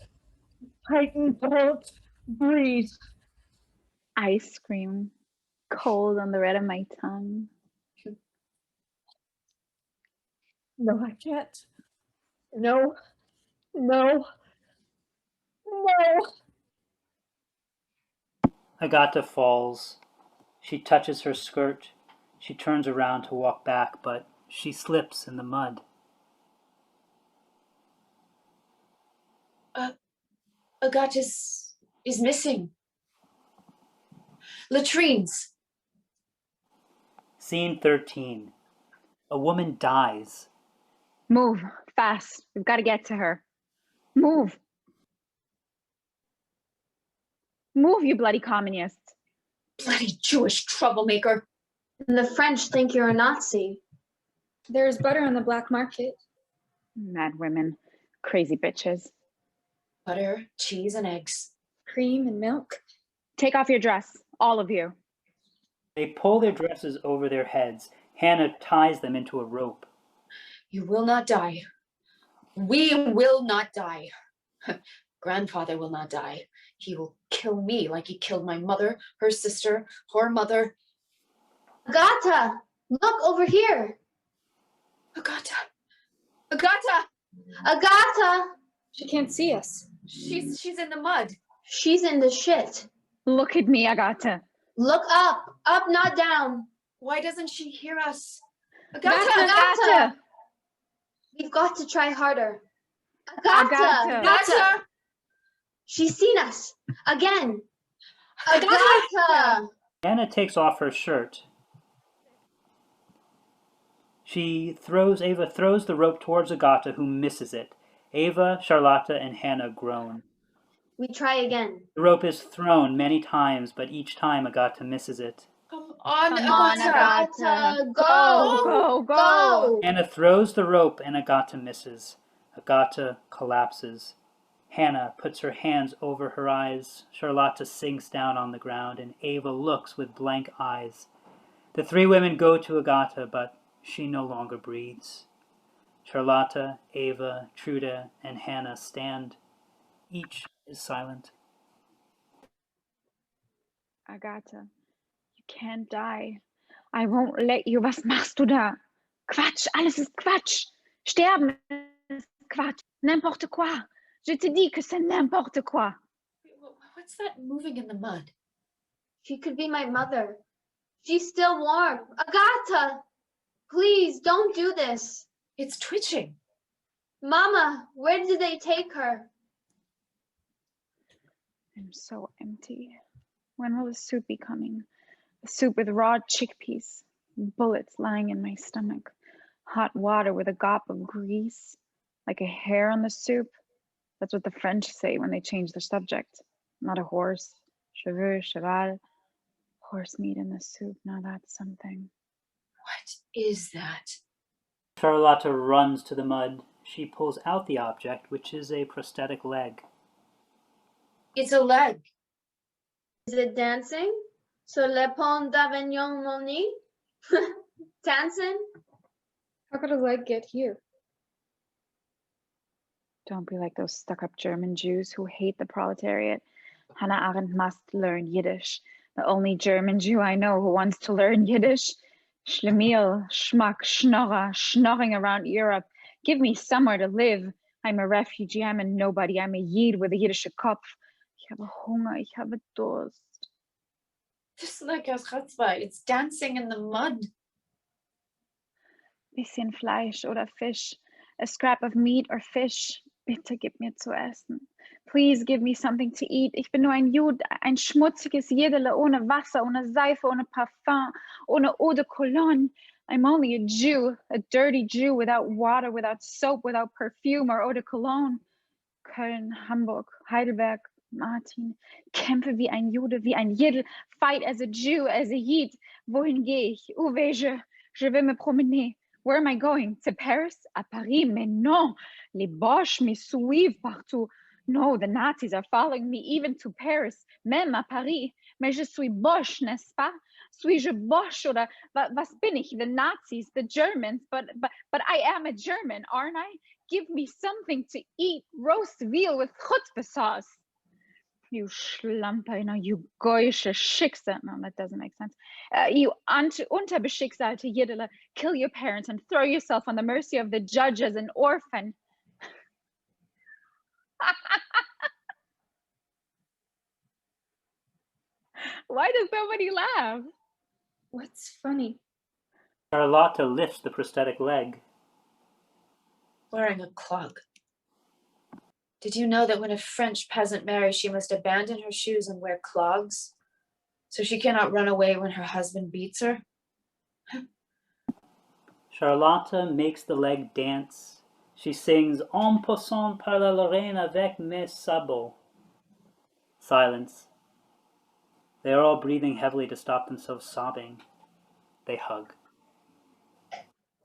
Tighten, don't breathe. Ice cream, cold on the red of my tongue. No, I can't. No, no, no. Agata falls. She touches her skirt. She turns around to walk back, but she slips in the mud. Agata is missing. Latrines. Scene 13. A woman dies. Move, fast. We've got to get to her. Move. Move, you bloody communist. Bloody Jewish troublemaker. And the French think you're a Nazi. There's butter on the black market. Mad women, crazy bitches. Butter, cheese, and eggs. Cream and milk. Take off your dress, all of you. They pull their dresses over their heads. Hannah ties them into a rope. You will not die. We will not die. Grandfather will not die. He will kill me like he killed my mother, her sister, her mother. Agata, look over here. Agata. Agata. Agata. She can't see us. She's in the mud. She's in the shit. Look at me, Agata. Look up, not down. Why doesn't she hear us? Agata. We've got to try harder. Agata. She's seen us again. Agata. Hannah takes off her shirt. Eva throws the rope towards Agata, who misses it. Eva, Charlotta, and Hannah groan. We try again. The rope is thrown many times, but each time Agata misses it. Come on, Agata. Go. Hannah throws the rope and Agata misses. Agata collapses. Hannah puts her hands over her eyes. Charlotta sinks down on the ground, and Eva looks with blank eyes. The 3 women go to Agata, but she no longer breathes. Charlotta, Eva, Trude, and Hannah stand. Each is silent. Agata, you can't die. I won't let you. Was machst du da? Quatsch, alles ist Quatsch. Sterben ist Quatsch. N'importe quoi. Je te dis que c'est n'importe quoi. What's that moving in the mud? She could be my mother. She's still warm. Agata, please don't do this. It's twitching. Mama, where did they take her? I'm so empty. When will the soup be coming? A soup with raw chickpeas, bullets lying in my stomach, hot water with a gop of grease, like a hair on the soup. That's what the French say when they change their subject. Not a horse. Cheveux, cheval. Horse meat in the soup. Now that's something. What is that? Charlotta runs to the mud. She pulls out the object, which is a prosthetic leg. It's a leg. Is it dancing? Sur le pont d'Avignon, Moni? Dancing? How could a leg get here? Don't be like those stuck-up German Jews who hate the proletariat. Hannah Arendt must learn Yiddish. The only German Jew I know who wants to learn Yiddish. Schlemiel, schmuck, schnorrer, schnorring around Europe. Give me somewhere to live. I'm a refugee. I'm a nobody. I'm a Yid with a Yiddish Kopf. Ich habe Hunger. Ich habe Durst. This leg has chutzpah. It's dancing in the mud. Bisschen Fleisch oder Fisch. A scrap of meat or fish. Bitte gib mir zu essen. Please give me something to eat. Ich bin nur ein Jud, ein schmutziges Jedele ohne Wasser, ohne Seife, ohne Parfum, ohne eau de cologne. I'm only a Jew, a dirty Jew without water, without soap, without perfume or eau de cologne. Köln, Hamburg, Heidelberg, Martin. Kämpfe wie ein Jude, wie ein Jidl. Fight as a Jew, as a Yid. Wohin gehe ich? Où vais-je? Je vais me promener. Where am I going? To Paris? À Paris? Mais non! Les Boches me suivent partout. No, the Nazis are following me even to Paris, même à Paris. Mais je suis Boche, n'est-ce pas? Suis-je Boche oder was bin ich? The Nazis, the Germans, but I am a German, aren't I? Give me something to eat. Roast veal with chutzpah sauce. You Schlampeiner, you goyische Schicksal. No, that doesn't make sense. You unterbeschicksalte Jiddele, kill your parents and throw yourself on the mercy of the judge as an orphan. Why does nobody laugh? What's funny? Charlotta lifts the prosthetic leg. Wearing a clog. Did you know that when a French peasant marries, she must abandon her shoes and wear clogs? So she cannot run away when her husband beats her? Charlotta makes the leg dance. She sings En passant par la Lorraine avec mes sabots. Silence. They are all breathing heavily to stop themselves sobbing. They hug.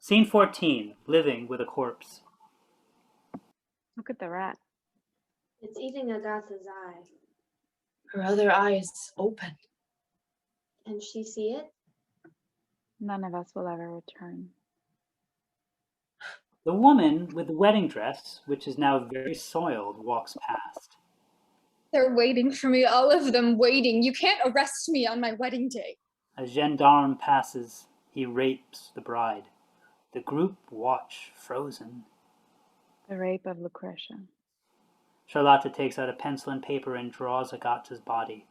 Scene 14, living with a corpse. Look at the rat. It's eating Agata's eye. Her other eye is open. Can she see it? None of us will ever return. The woman with the wedding dress, which is now very soiled, walks past. They're waiting for me, all of them waiting. You can't arrest me on my wedding day. A gendarme passes. He rapes the bride. The group watch, frozen. The rape of Lucretia. Charlotta takes out a pencil and paper and draws Agata's body.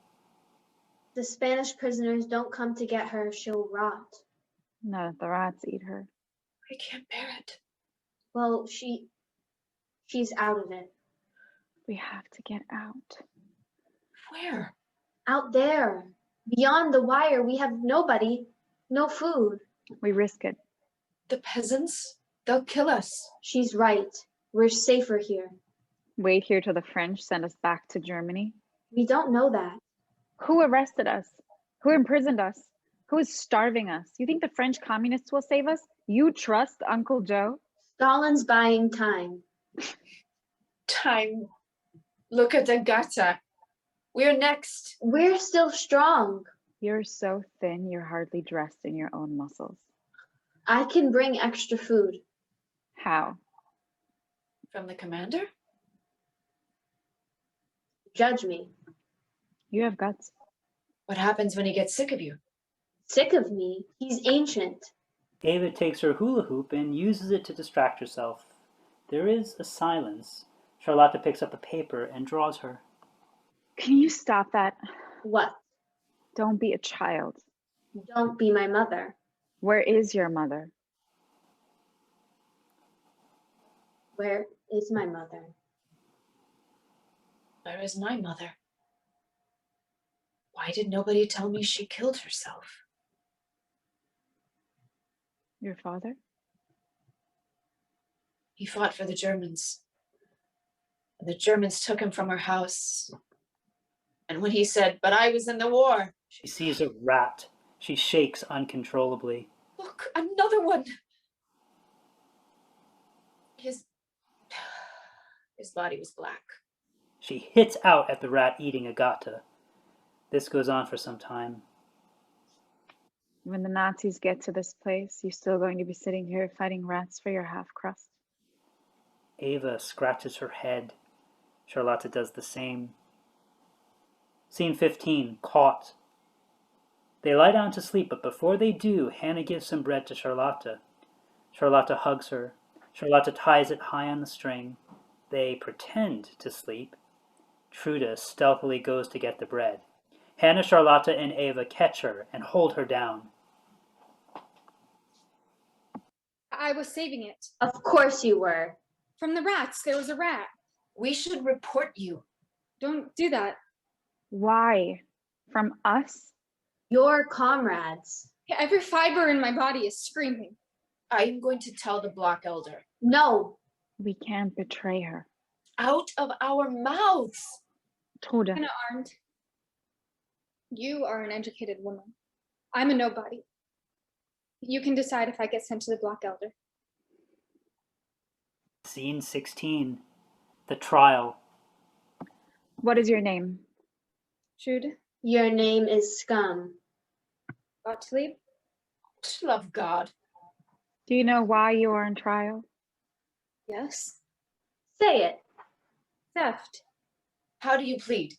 The Spanish prisoners don't come to get her, she'll rot. Not if the rats eat her. I can't bear it. Well, she's out of it. We have to get out. Where? Out there. Beyond the wire, we have nobody, no food. We risk it. The peasants? They'll kill us. She's right. We're safer here. Wait here till the French send us back to Germany. We don't know that. Who arrested us? Who imprisoned us? Who is starving us? You think the French communists will save us? You trust Uncle Joe? Stalin's buying time. Time. Look at Agata. We're next. We're still strong. You're so thin, you're hardly dressed in your own muscles. I can bring extra food. How? From the commander? Judge me. You have guts. What happens when he gets sick of you? Sick of me? He's ancient. Eva takes her hula hoop and uses it to distract herself. There is a silence. Charlotta picks up a paper and draws her. Can you stop that? What? Don't be a child. Don't be my mother. Where is your mother? Where is my mother. Where is my mother? Why did nobody tell me she killed herself? Your father? He fought for the Germans. And the Germans took him from her house. And when he said, "But I was in the war," She sees a rat. She shakes uncontrollably. "Look, another one." His body was black. She hits out at the rat eating agata. This goes on for some time. When the Nazis get to this place, you're still going to be sitting here fighting rats for your half crust. Eva scratches her head. Charlotte does the same. Scene 15, caught. They lie down to sleep, but before they do, Hannah gives some bread to Charlotte. Charlotte hugs her. Charlotte ties it high on the string. They pretend to sleep. Trude stealthily goes to get the bread. Hannah, Charlotte, and Eva catch her and hold her down. I was saving it. Of course you were. From the rats, there was a rat. We should report you. Don't do that. Why? From us? Your comrades. Every fiber in my body is screaming. I'm going to tell the block elder. No. We can't betray her. Out of our mouths. Trude. Hannah Arendt, you are an educated woman. I'm a nobody. You can decide if I get sent to the block elder. Scene 16, the trial. What is your name? Trude, Your name is Scum. Gottlieb, Love God. Do you know why you are on trial? yes. Say it. Theft. How do you plead?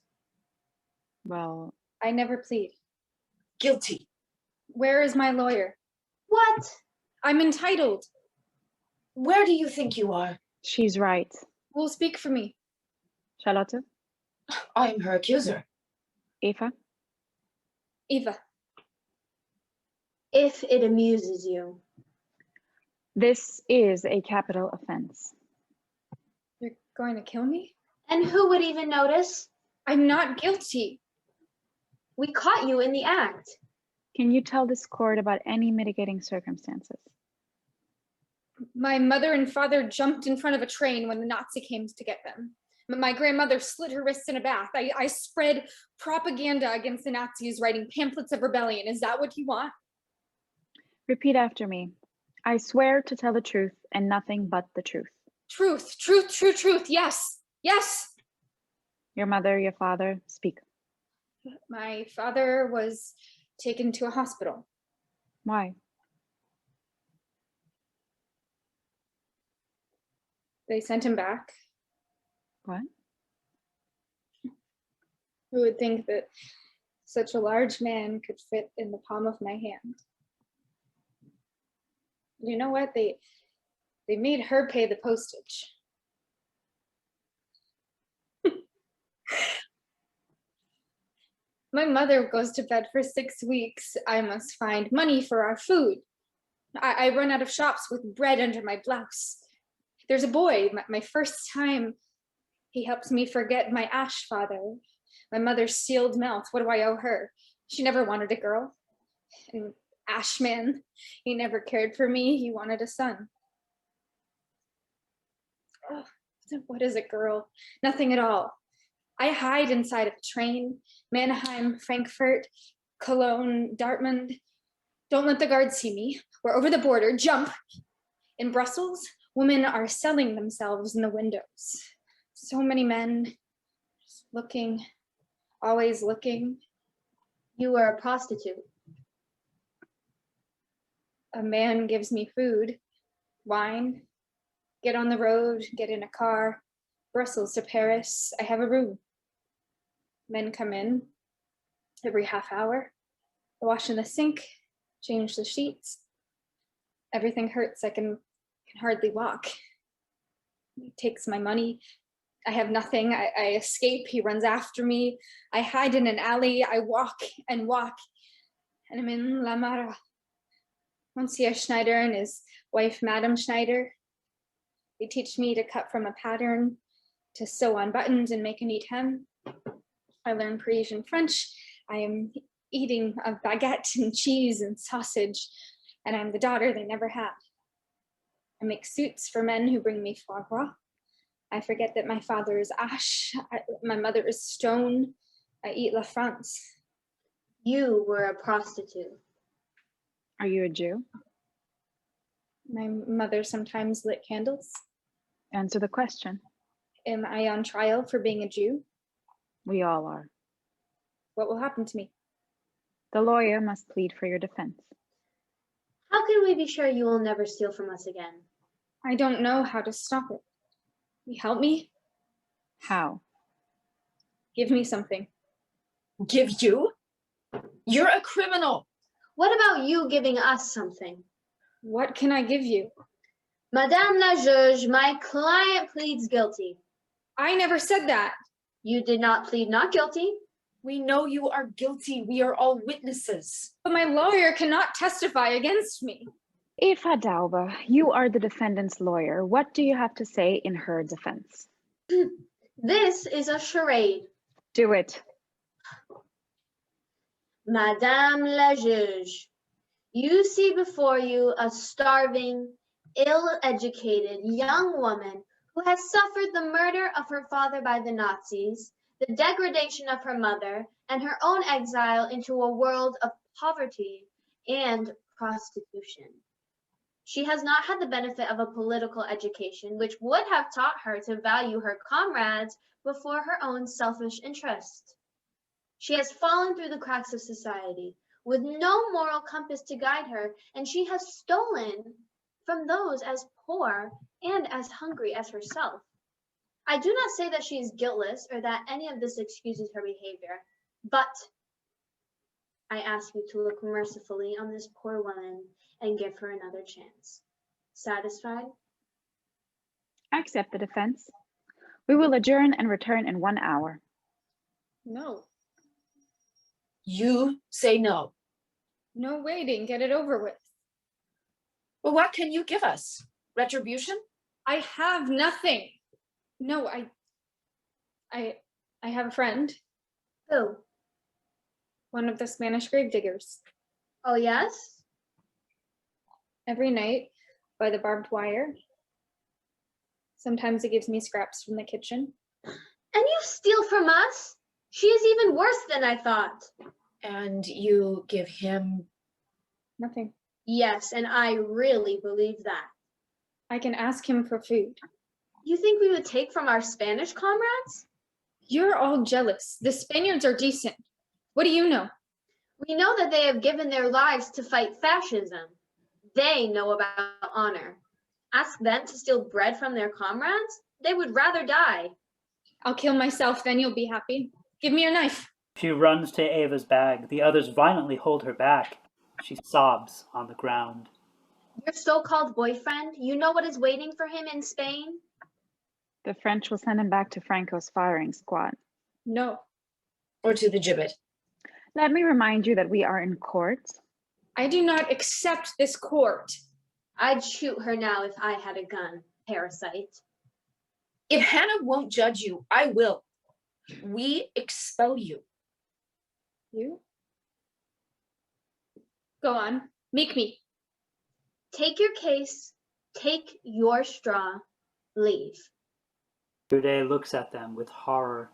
Well, I never plead. Guilty. Where is my lawyer? What? I'm entitled. Where do you think you are? she's right. Who will speak for me? Charlotte? I am her accuser. Eva? Eva. If it amuses you. This is a capital offense. You're going to kill me? And who would even notice? I'm not guilty. We caught you in the act. Can you tell this court about any mitigating circumstances? My mother and father jumped in front of a train when the Nazi came to get them. My grandmother slit her wrists in a bath. I spread propaganda against the Nazis, writing pamphlets of rebellion. Is that what you want? Repeat after me. I swear to tell the truth and nothing but the truth. Truth, truth, true truth. Yes, yes. Your mother, your father, speak. My father was taken to a hospital. Why? They sent him back. What? Who would think that such a large man could fit in the palm of my hand? You know what? They made her pay the postage. My mother goes to bed for 6 weeks. I must find money for our food. I run out of shops with bread under my blouse. There's a boy, my first time. He helps me forget my ash father, my mother's sealed mouth. What do I owe her? She never wanted a girl. And Ashman, he never cared for me. He wanted a son. Oh, what is a girl? Nothing at all. I hide inside of a train, Mannheim, Frankfurt, Cologne, Dartmund. Don't let the guards see me. We're over the border, jump. In Brussels, women are selling themselves in the windows. So many men just looking, always looking. You were a prostitute. A man gives me food, wine, get on the road, get in a car, Brussels to Paris. I have a room. Men come in every half hour. I wash in the sink, change the sheets. Everything hurts. I can hardly walk. He takes my money. I have nothing. I escape. He runs after me. I hide in an alley. I walk and walk. And I'm in La Mara. Monsieur Schneider and his wife, Madame Schneider. They teach me to cut from a pattern, to sew on buttons and make a neat hem. I learn Parisian French. I am eating a baguette and cheese and sausage, and I'm the daughter they never had. I make suits for men who bring me foie gras. I forget that my father is ash, my mother is stone. I eat La France. You were a prostitute. Are you a Jew? My mother sometimes lit candles. Answer the question. Am I on trial for being a Jew? We all are. What will happen to me? The lawyer must plead for your defense. How can we be sure you will never steal from us again? I don't know how to stop it. Will you help me? How? Give me something. Give you? You're a criminal. What about you giving us something? What can I give you? Madame la juge, my client pleads guilty. I never said that. You did not plead not guilty. We know you are guilty. We are all witnesses. But my lawyer cannot testify against me. Eva Daube, you are the defendant's lawyer. What do you have to say in her defense? This is a charade. Do it. Madame la juge, you see before you a starving, ill-educated young woman who has suffered the murder of her father by the Nazis, the degradation of her mother, and her own exile into a world of poverty and prostitution. She has not had the benefit of a political education, which would have taught her to value her comrades before her own selfish interest. She has fallen through the cracks of society with no moral compass to guide her, and she has stolen from those as poor and as hungry as herself. I do not say that she is guiltless or that any of this excuses her behavior, but I ask you to look mercifully on this poor woman and give her another chance. Satisfied? I accept the defense. We will adjourn and return in 1 hour. No. You say no. No waiting. Get it over with. Well, what can you give us? Retribution? I have nothing. No, I have a friend. Who? One of the Spanish gravediggers. Oh, yes? Every night by the barbed wire. Sometimes he gives me scraps from the kitchen. And you steal from us? She is even worse than I thought. And you give him? Nothing. Yes, and I really believe that. I can ask him for food. You think we would take from our Spanish comrades? You're all jealous. The Spaniards are decent. What do you know? We know that they have given their lives to fight fascism. They know about honor. Ask them to steal bread from their comrades? They would rather die. I'll kill myself, then you'll be happy. Give me your knife. She runs to Eva's bag. The others violently hold her back. She sobs on the ground. Your so-called boyfriend, you know what is waiting for him in Spain? The French will send him back to Franco's firing squad. No. Or to the gibbet? Let me remind you that we are in court. I do not accept this court. I'd shoot her now if I had a gun, parasite. If Hannah won't judge you, I will. We expel you. You? Go on. Make me. Take your case, take your straw, leave. Trude looks at them with horror.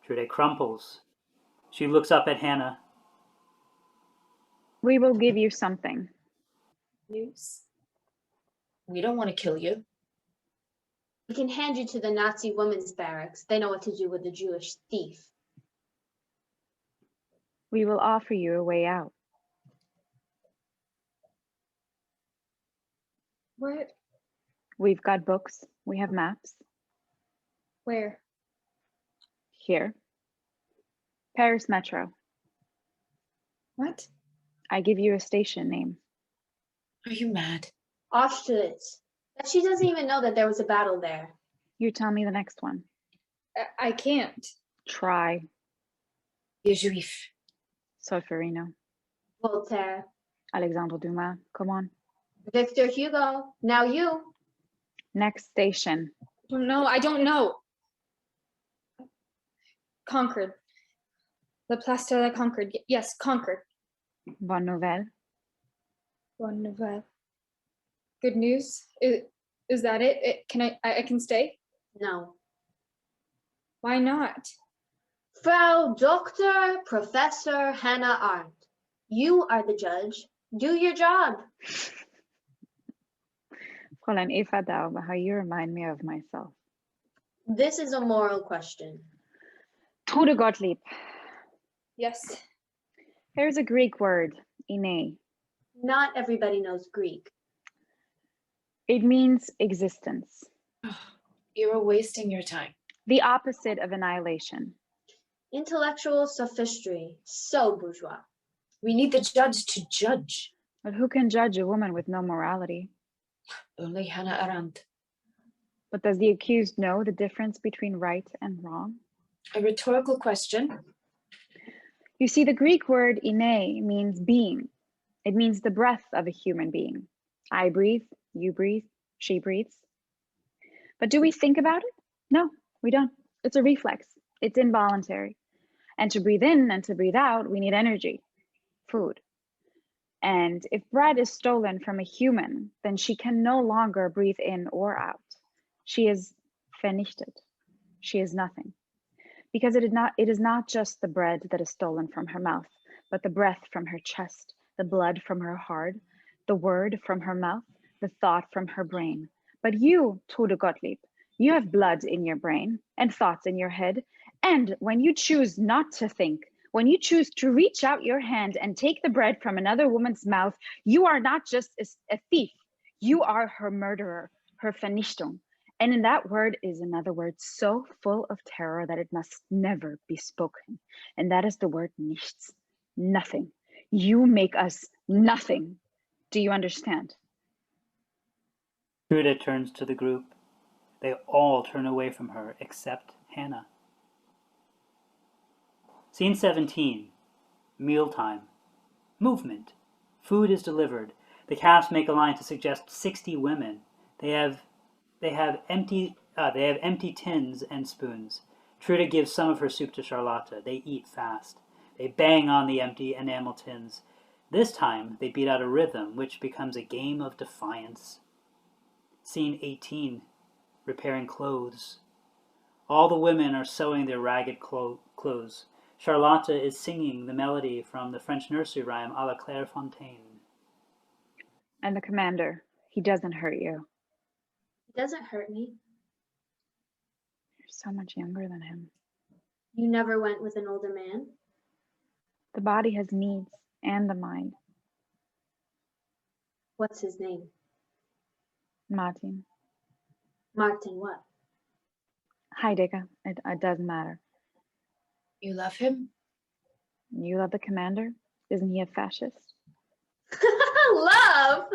Trude crumples. She looks up at Hannah. We will give you something. News. We don't want to kill you. We can hand you to the Nazi women's barracks. They know what to do with the Jewish thief. We will offer you a way out. What? We've got books. We have maps. Where? Here. Paris Metro. What? I give you a station name. Are you mad? Auschwitz. But she doesn't even know that there was a battle there. You tell me the next one. I can't. Try. Juif. Solferino. Voltaire. Alexandre Dumas. Come on. Victor Hugo. Now you. Next station. I don't know. Concord. La Place de la Concorde. Yes, Concord. Bonne nouvelle. Bonne nouvelle. Good news. Is that it? I can stay? No. Why not? Frau Dr. Professor Hannah Arendt, you are the judge. Do your job. Fräulein Eva Daube, how you remind me of myself. This is a moral question. Trude Gottlieb. Yes. There's a Greek word, ine. Not everybody knows Greek. It means existence. You're wasting your time. The opposite of annihilation. Intellectual sophistry, so bourgeois. We need the judge to judge. But who can judge a woman with no morality? Only Hannah Arendt. But does the accused know the difference between right and wrong? A rhetorical question. You see, the Greek word ine means being. It means the breath of a human being. I breathe, you breathe, she breathes. But do we think about it? No, we don't. It's a reflex. It's involuntary. And to breathe in and to breathe out, we need energy, food. And if bread is stolen from a human, then she can no longer breathe in or out. She is vernichtet. She is nothing. Because it is not just the bread that is stolen from her mouth, but the breath from her chest, the blood from her heart, the word from her mouth, the thought from her brain. But you, Trude Gottlieb, you have blood in your brain and thoughts in your head. And when you choose not to think, when you choose to reach out your hand and take the bread from another woman's mouth, you are not just a thief, you are her murderer, her Vernichtung. And in that word is another word so full of terror that it must never be spoken. And that is the word nichts, nothing. You make us nothing. Do you understand? Trude turns to the group. They all turn away from her except Hannah. Scene 17. Mealtime. Movement. Food is delivered. The cast make a line to suggest 60 women. They have empty tins and spoons. Trude gives some of her soup to Charlotte. They eat fast. They bang on the empty enamel tins. This time, they beat out a rhythm, which becomes a game of defiance. Scene 18. Repairing clothes. All the women are sewing their ragged clothes. Charlotte is singing the melody from the French nursery rhyme à la Clairefontaine. And the commander, he doesn't hurt you. It doesn't hurt me. You're so much younger than him. You never went with an older man? The body has needs and the mind. What's his name? Martin. Martin what? Heidegger. It doesn't matter. You love him? You love the commander? Isn't he a fascist? Love!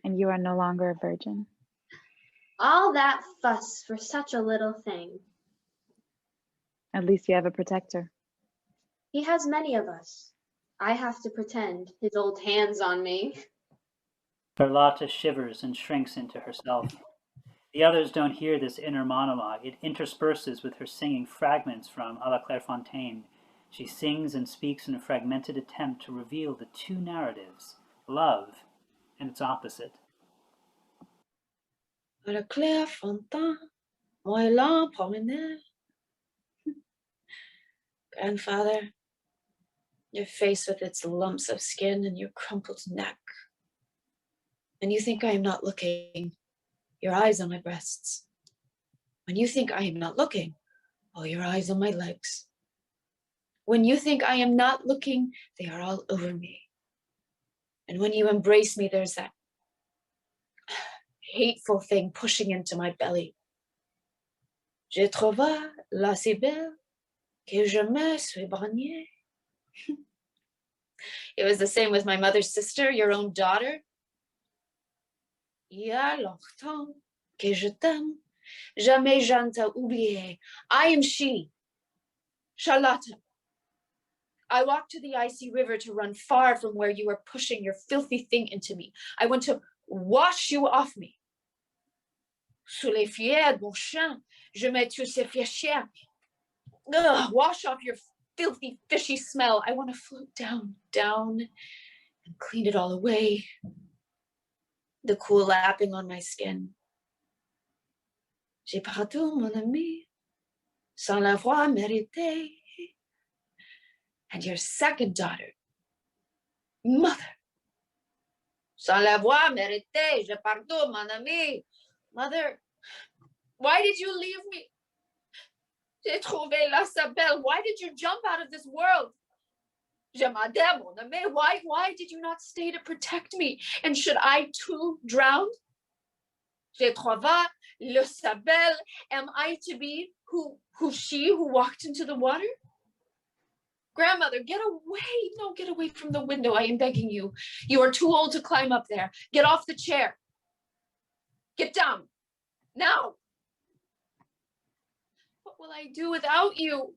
And you are no longer a virgin? All that fuss for such a little thing. At least you have a protector. He has many of us. I have to pretend his old hands on me. Charlotte shivers and shrinks into herself. The others don't hear this inner monologue. It intersperses with her singing fragments from à la Clairefontaine. She sings and speaks in a fragmented attempt to reveal the two narratives, love and its opposite. À la Clairefontaine, mon élan promeneur. Grandfather, your face with its lumps of skin and your crumpled neck. And you think I am not looking, your eyes on my breasts. When you think I am not looking, all your eyes on my legs. When you think I am not looking, they are all over me. And when you embrace me, there's that hateful thing pushing into my belly. Je trouva la si belle que je me suis bagnée. It was the same with my mother's sister, your own daughter. Il y a longtemps que je t'aime, jamais je ne t'ai oublié. I am she, Charlotte. I walked to the icy river to run far from where you were pushing your filthy thing into me. I went to wash you off me. Sous les fiers, mon chien, je mets tous ces fichiers. Wash off your filthy, fishy smell. I want to float down, down, and clean it all away. The cool lapping on my skin. J'ai partout, mon ami, sans l'avoir mérité. And your second daughter, mother, sans l'avoir mérité, je pardon, mon ami. Mother, why did you leave me? J'ai trouvé la Sabelle. Why did you jump out of this world? Je m'adore, mon ami. Why did you not stay to protect me? And should I too drown? J'ai trouvé le Sabelle. Am I to be who she who walked into the water? Grandmother, get away. No, get away from the window. I am begging you. You are too old to climb up there. Get off the chair. Get down. Now. What will I do without you?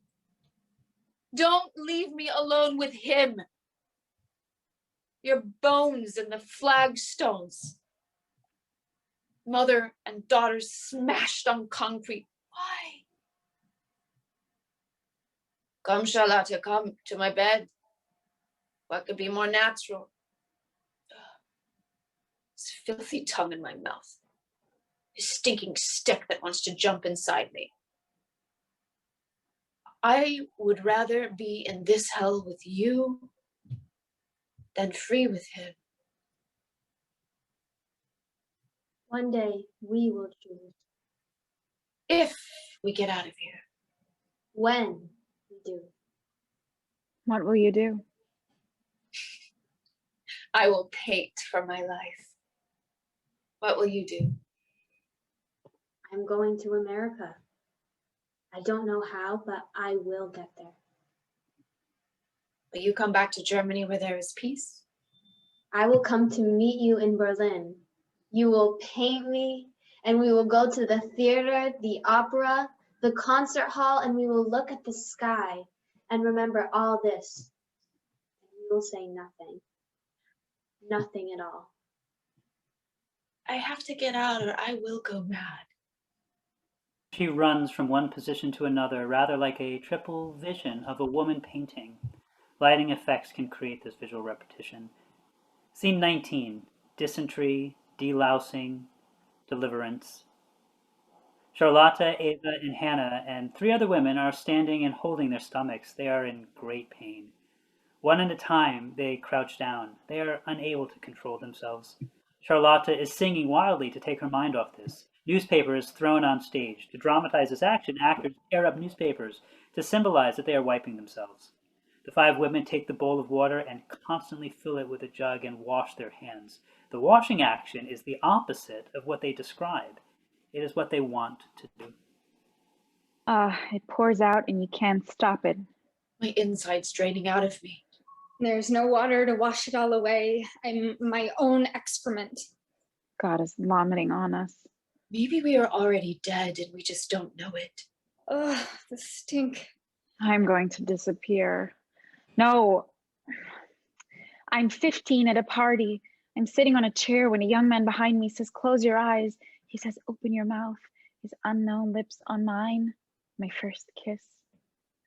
Don't leave me alone with him. Your bones and the flagstones. Mother and daughter smashed on concrete. Why? Come, Charlotte, come to my bed. What could be more natural? This filthy tongue in my mouth. This stinking stick that wants to jump inside me. I would rather be in this hell with you than free with him. One day we will choose. If we get out of here. When we do. What will you do? I will paint for my life. What will you do? I'm going to America. I don't know how, but I will get there. Will you come back to Germany where there is peace? I will come to meet you in Berlin. You will paint me, and we will go to the theater, the opera, the concert hall, and we will look at the sky and remember all this. And we will say nothing. Nothing at all. I have to get out or I will go mad. She runs from one position to another, rather like a triple vision of a woman painting. Lighting effects can create this visual repetition. Scene 19, dysentery, delousing, deliverance. Charlotta, Eva, and Hannah and 3 other women are standing and holding their stomachs. They are in great pain. One at a time, they crouch down. They are unable to control themselves. Charlotta is singing wildly to take her mind off this. Newspaper is thrown on stage. To dramatize this action, actors tear up newspapers to symbolize that they are wiping themselves. The 5 women take the bowl of water and constantly fill it with a jug and wash their hands. The washing action is the opposite of what they describe. It is what they want to do. It pours out and you can't stop it. My insides draining out of me. There's no water to wash it all away. I'm my own excrement. God is vomiting on us. Maybe we are already dead and we just don't know it. Ugh, the stink. I'm going to disappear. No. I'm 15 at a party. I'm sitting on a chair when a young man behind me says, "Close your eyes." He says, "Open your mouth." His unknown lips on mine. My first kiss.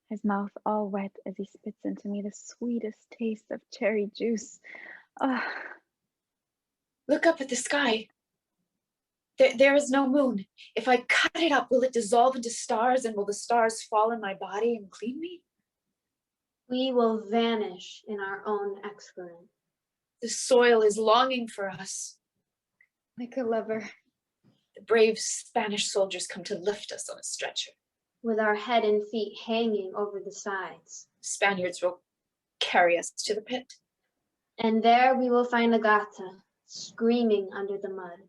His mouth all wet as he spits into me the sweetest taste of cherry juice. Look up at the sky. There is no moon. If I cut it up, will it dissolve into stars, and will the stars fall in my body and clean me? We will vanish in our own excrement. The soil is longing for us. Like a lover. The brave Spanish soldiers come to lift us on a stretcher. With our head and feet hanging over the sides. Spaniards will carry us to the pit. And there we will find Agata, screaming under the mud.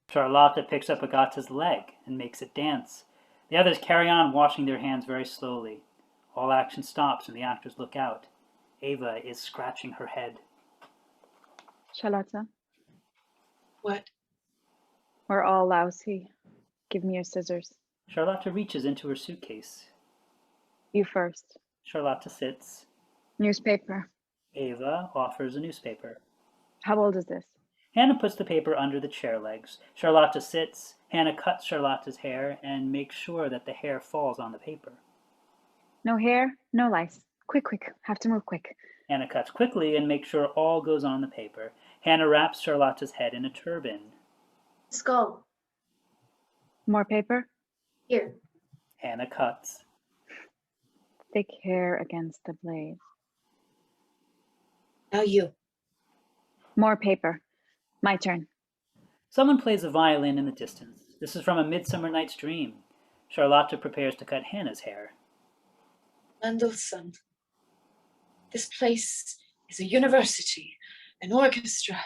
Charlotta picks up Agata's leg and makes it dance. The others carry on washing their hands very slowly. All action stops and the actors look out. Eva is scratching her head. Charlotta, What? we're all lousy. Give me your scissors. Charlotta reaches into her suitcase. You first. Charlotta sits. Newspaper. Eva offers a newspaper. How old is this? Hannah puts the paper under the chair legs. Charlotta sits. Hannah cuts Charlotta's hair and makes sure that the hair falls on the paper. No hair, no lice. Quick, quick. Have to move quick. Hannah cuts quickly and makes sure all goes on the paper. Hannah wraps Charlotta's head in a turban. Skull. More paper. Here. Hannah cuts. Thick hair against the blade. Now you. More paper. My turn. Someone plays a violin in the distance. This is from A Midsummer Night's Dream. Charlotta prepares to cut Hannah's hair. Mendelssohn. This place is a university, an orchestra.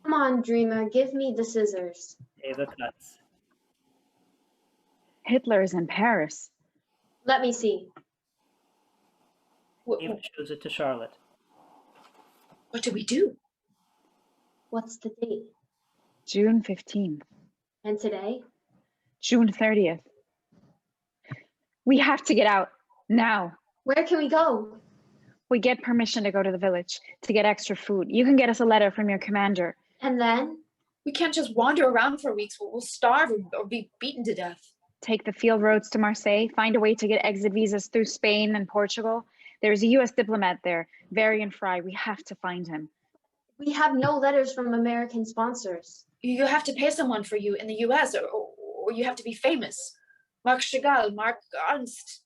Come on, dreamer, give me the scissors. Eva cuts. Hitler is in Paris. Let me see. Eva shows it to Charlotte. What do we do? What's the date? June 15th. And today? June 30th. We have to get out. Now. Where can we go? We get permission to go to the village to get extra food. You can get us a letter from your commander. And then? We can't just wander around for weeks. We'll starve or be beaten to death. Take the field roads to Marseille. Find a way to get exit visas through Spain and Portugal. There's a U.S. diplomat there, Varian Fry. We have to find him. We have no letters from American sponsors. You have to pay someone for you in the U.S. or you have to be famous. Marc Chagall, Mark Ernst.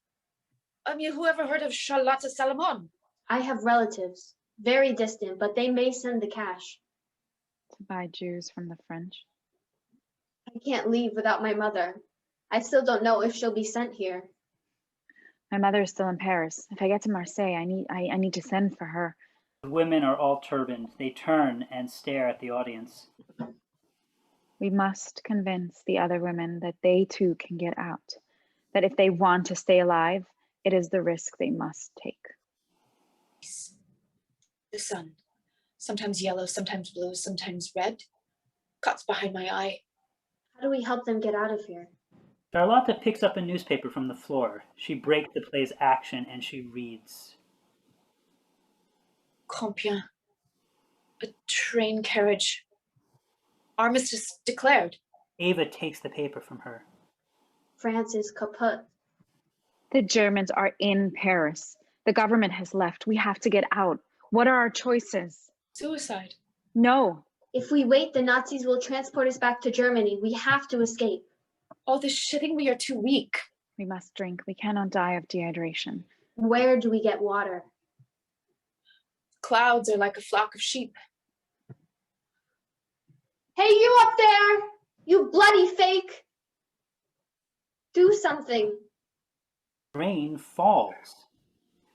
I mean, who ever heard of Charlotte Salomon? I have relatives, very distant, but they may send the cash. To buy Jews from the French. I can't leave without my mother. I still don't know if she'll be sent here. My mother is still in Paris. If I get to Marseille, I need to send for her. The women are all turbaned. They turn and stare at the audience. We must convince the other women that they too can get out. That if they want to stay alive, it is the risk they must take. The sun, sometimes yellow, sometimes blue, sometimes red, cuts behind my eye. How do we help them get out of here? Charlotta picks up a newspaper from the floor. She breaks the play's action and she reads. Compiègne. A train carriage. Armistice declared. Eva takes the paper from her. France is kaput. The Germans are in Paris. The government has left. We have to get out. What are our choices? Suicide. No. If we wait, the Nazis will transport us back to Germany. We have to escape. All this shitting, we are too weak. We must drink. We cannot die of dehydration. Where do we get water? Clouds are like a flock of sheep. Hey, you up there! You bloody fake! Do something. Rain falls.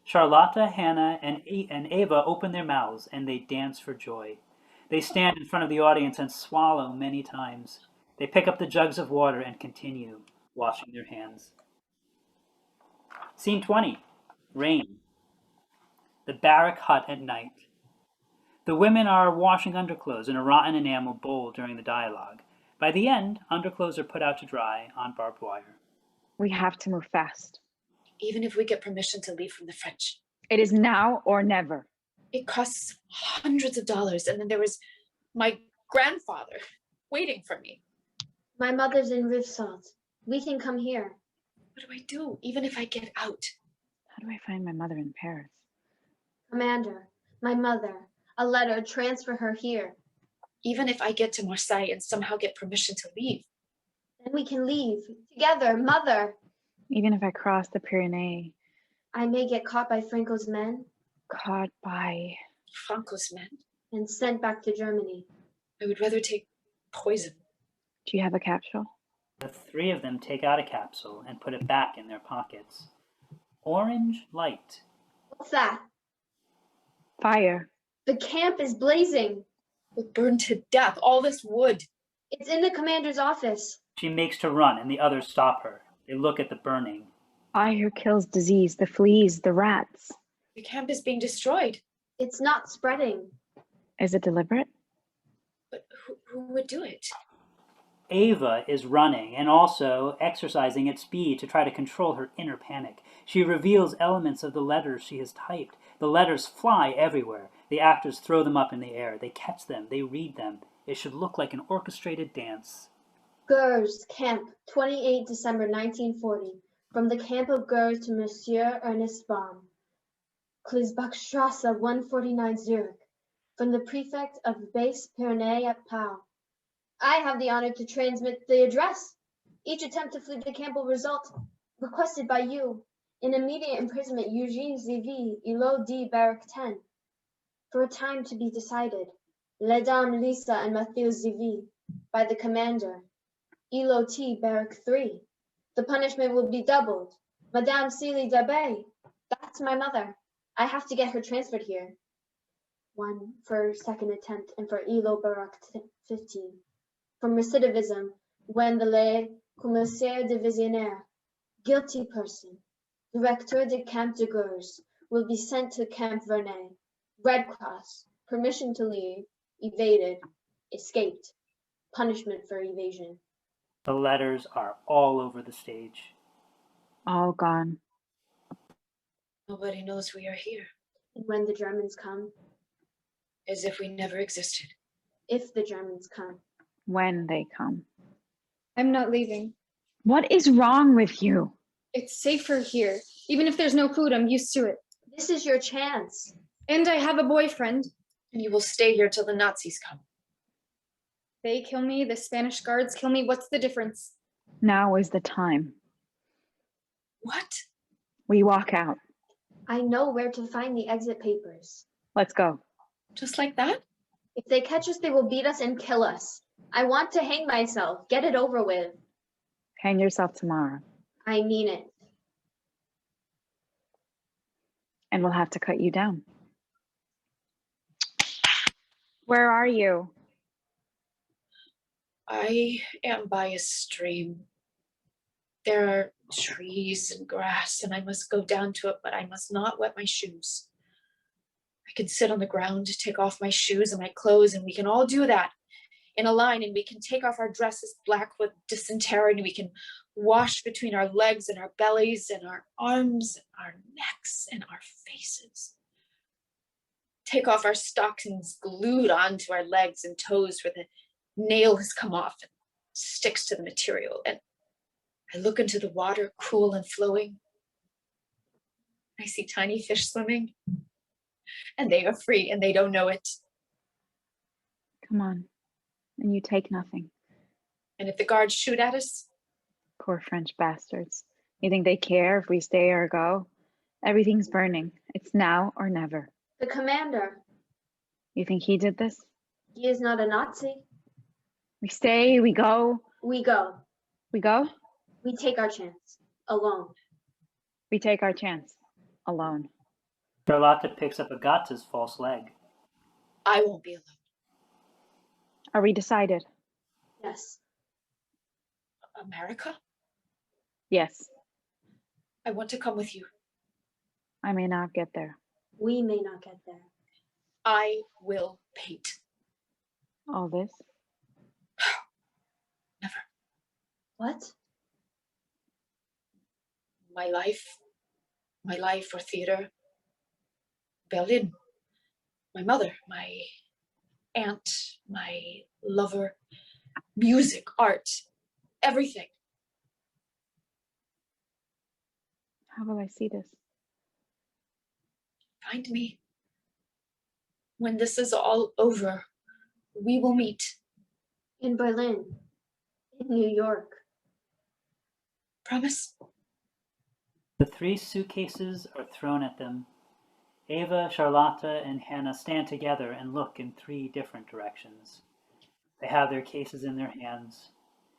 Charlotta, Hannah, and Eva open their mouths and they dance for joy. They stand in front of the audience and swallow many times. They pick up the jugs of water and continue washing their hands. Scene 20. Rain. The barrack hut at night. The women are washing underclothes in a rotten enamel bowl during the dialogue. By the end, underclothes are put out to dry on barbed wire. We have to move fast. Even if we get permission to leave from the French. It is now or never. It costs hundreds of dollars, and then there was my grandfather waiting for me. My mother's in Rivesalt. We can come here. What do I do, even if I get out? How do I find my mother in Paris? Commander, my mother, a letter, transfer her here. Even if I get to Marseille and somehow get permission to leave. Then we can leave, together, mother. Even if I cross the Pyrenees. I may get caught by Franco's men. Caught by Franco's men? And sent back to Germany. I would rather take poison. Do you have a capsule? The three of them take out a capsule and put it back in their pockets. Orange light. What's that? Fire. The camp is blazing. We'll burn to death, all this wood. It's in the commander's office. She makes to run and the others stop her. They look at the burning. Fire kills disease, the fleas, the rats. The camp is being destroyed. It's not spreading. Is it deliberate? But who would do it? Eva is running and also exercising at speed to try to control her inner panic. She reveals elements of the letters she has typed. The letters fly everywhere. The actors throw them up in the air. They catch them. They read them. It should look like an orchestrated dance. Gurs, Camp, 28 December 1940. From the camp of Gurs to Monsieur Ernest Baum. Klisbachstrasse 149 Zurich. From the prefect of Base Pyrenees at Pau. I have the honor to transmit the address. Each attempt to flee the camp will result, requested by you, in immediate imprisonment Eugene Zivi, Ilo D. Barrack 10. For a time to be decided, Mesdames Lisa and Mathieu Zivi, by the commander, Ilo T. Barrack 3. The punishment will be doubled. Madame Celie Daube, that's my mother. I have to get her transferred here. 1 for second attempt and for Ilo Barrack 15. From recidivism, when the le commissaire divisionnaire, guilty person, directeur de Camp de Gurs, will be sent to Camp Vernet. Red Cross, permission to leave, evaded, escaped, punishment for evasion. The letters are all over the stage. All gone. Nobody knows we are here. And when the Germans come, As if we never existed. if the Germans come, When they come. I'm not leaving. What is wrong with you? It's safer here. Even if there's no food, I'm used to it. this is your chance. And I have a boyfriend. And you will stay here till the Nazis come. They kill me, the Spanish guards kill me. What's the difference? Now is the time. What? We walk out. I know where to find the exit papers. Let's go. Just like that? If they catch us, they will beat us and kill us. I want to hang myself. Get it over with. Hang yourself tomorrow. I mean it. And we'll have to cut you down. Where are you? I am by a stream. There are trees and grass, and I must go down to it, but I must not wet my shoes. I can sit on the ground, take off my shoes and my clothes, and we can all do that in a line, and we can take off our dresses black with dysentery, and we can wash between our legs and our bellies and our arms and our necks and our faces. Take off our stockings glued onto our legs and toes where the nail has come off and sticks to the material. And I look into the water, cool and flowing. I see tiny fish swimming, and they are free and they don't know it. Come on. And you take nothing. And if the guards shoot at us, Poor French bastards. You think they care if we stay or go? Everything's burning. It's now or never. The commander, You think he did this? he is not a Nazi. We stay, we go, We go. we go, We take our chance. Alone. we take our chance. Alone. Charlotte picks up Agata's false leg. I won't be alone. Are we decided? Yes. America? Yes. I want to come with you. I may not get there. We may not get there. I will paint. All this? Never. What? My life for theater, Berlin, my mother, my aunt, my lover, music, art, everything. How will I see this? Find me. When this is all over, we will meet. In Berlin. In New York. Promise? The 3 suitcases are thrown at them. Eva, Charlotte, and Hannah stand together and look in 3 different directions. They have their cases in their hands.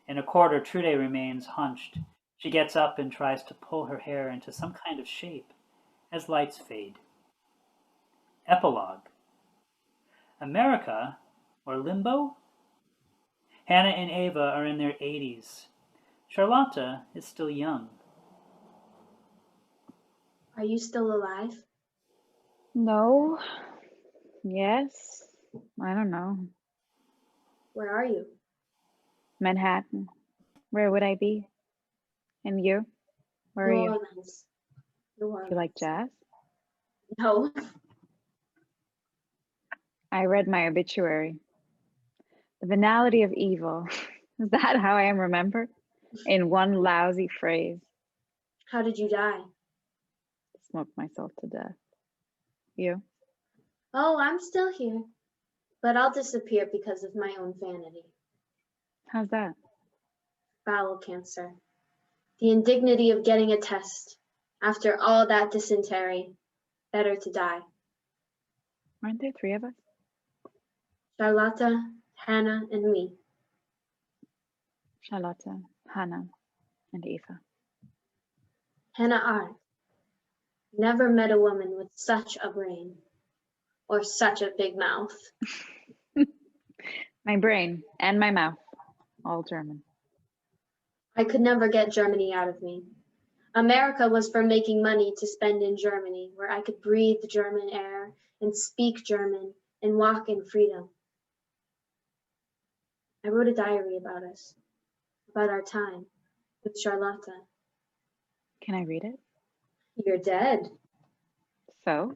In a corner, Trude remains hunched. She gets up and tries to pull her hair into some kind of shape as lights fade. Epilogue. America, or limbo? Hannah and Eva are in their 80s. Charlotte is still young. Are you still alive? No. Yes. I don't know. Where are you? Manhattan. Where would I be? And you? Where are New you? Orleans. New Orleans. You like jazz? No. I read my obituary. The venality of evil. Is that how I am remembered? In one lousy phrase. How did you die? Smoked myself to death. You? Oh, I'm still here. But I'll disappear because of my own vanity. How's that? Bowel cancer. The indignity of getting a test. After all that dysentery, better to die. Aren't there 3 of us? Charlotta, Hannah, and me. Charlotta, Hannah, and Eva. Hannah Arendt. Never met a woman with such a brain. Or such a big mouth. My brain and my mouth, all German. I could never get Germany out of me. America was for making money to spend in Germany, where I could breathe German air and speak German and walk in freedom. I wrote a diary about us, about our time with Charlotta. Can I read it? You're dead. So?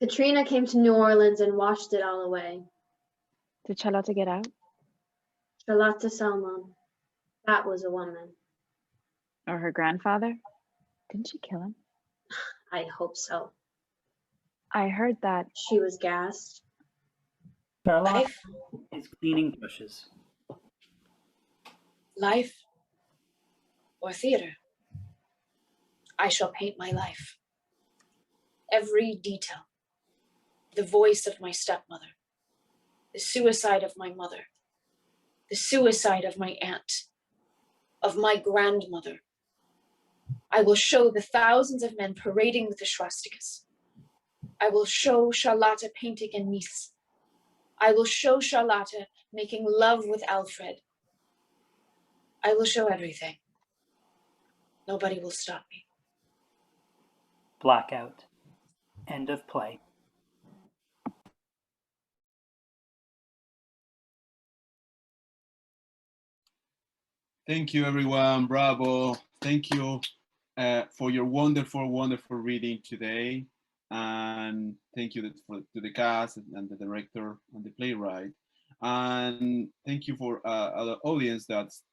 Katrina came to New Orleans and washed it all away. Did Charlotta get out? Charlotta Salomon. That was a woman. Or her grandfather? Didn't she kill him? I hope so. I heard that. She was gassed. Charlotte Life, is cleaning bushes. life, or theater. I shall paint my life. Every detail. The voice of my stepmother. The suicide of my mother. The suicide of my aunt. Of my grandmother. I will show the thousands of men parading with the swastikas. I will show Charlotta painting in Nice. I will show Charlotta making love with Alfred. I will show everything. Nobody will stop me. Blackout. End of play. Thank you, everyone. Bravo. Thank you for your wonderful, wonderful reading today. And thank you to the cast and the director and the playwright. And thank you for the audience that's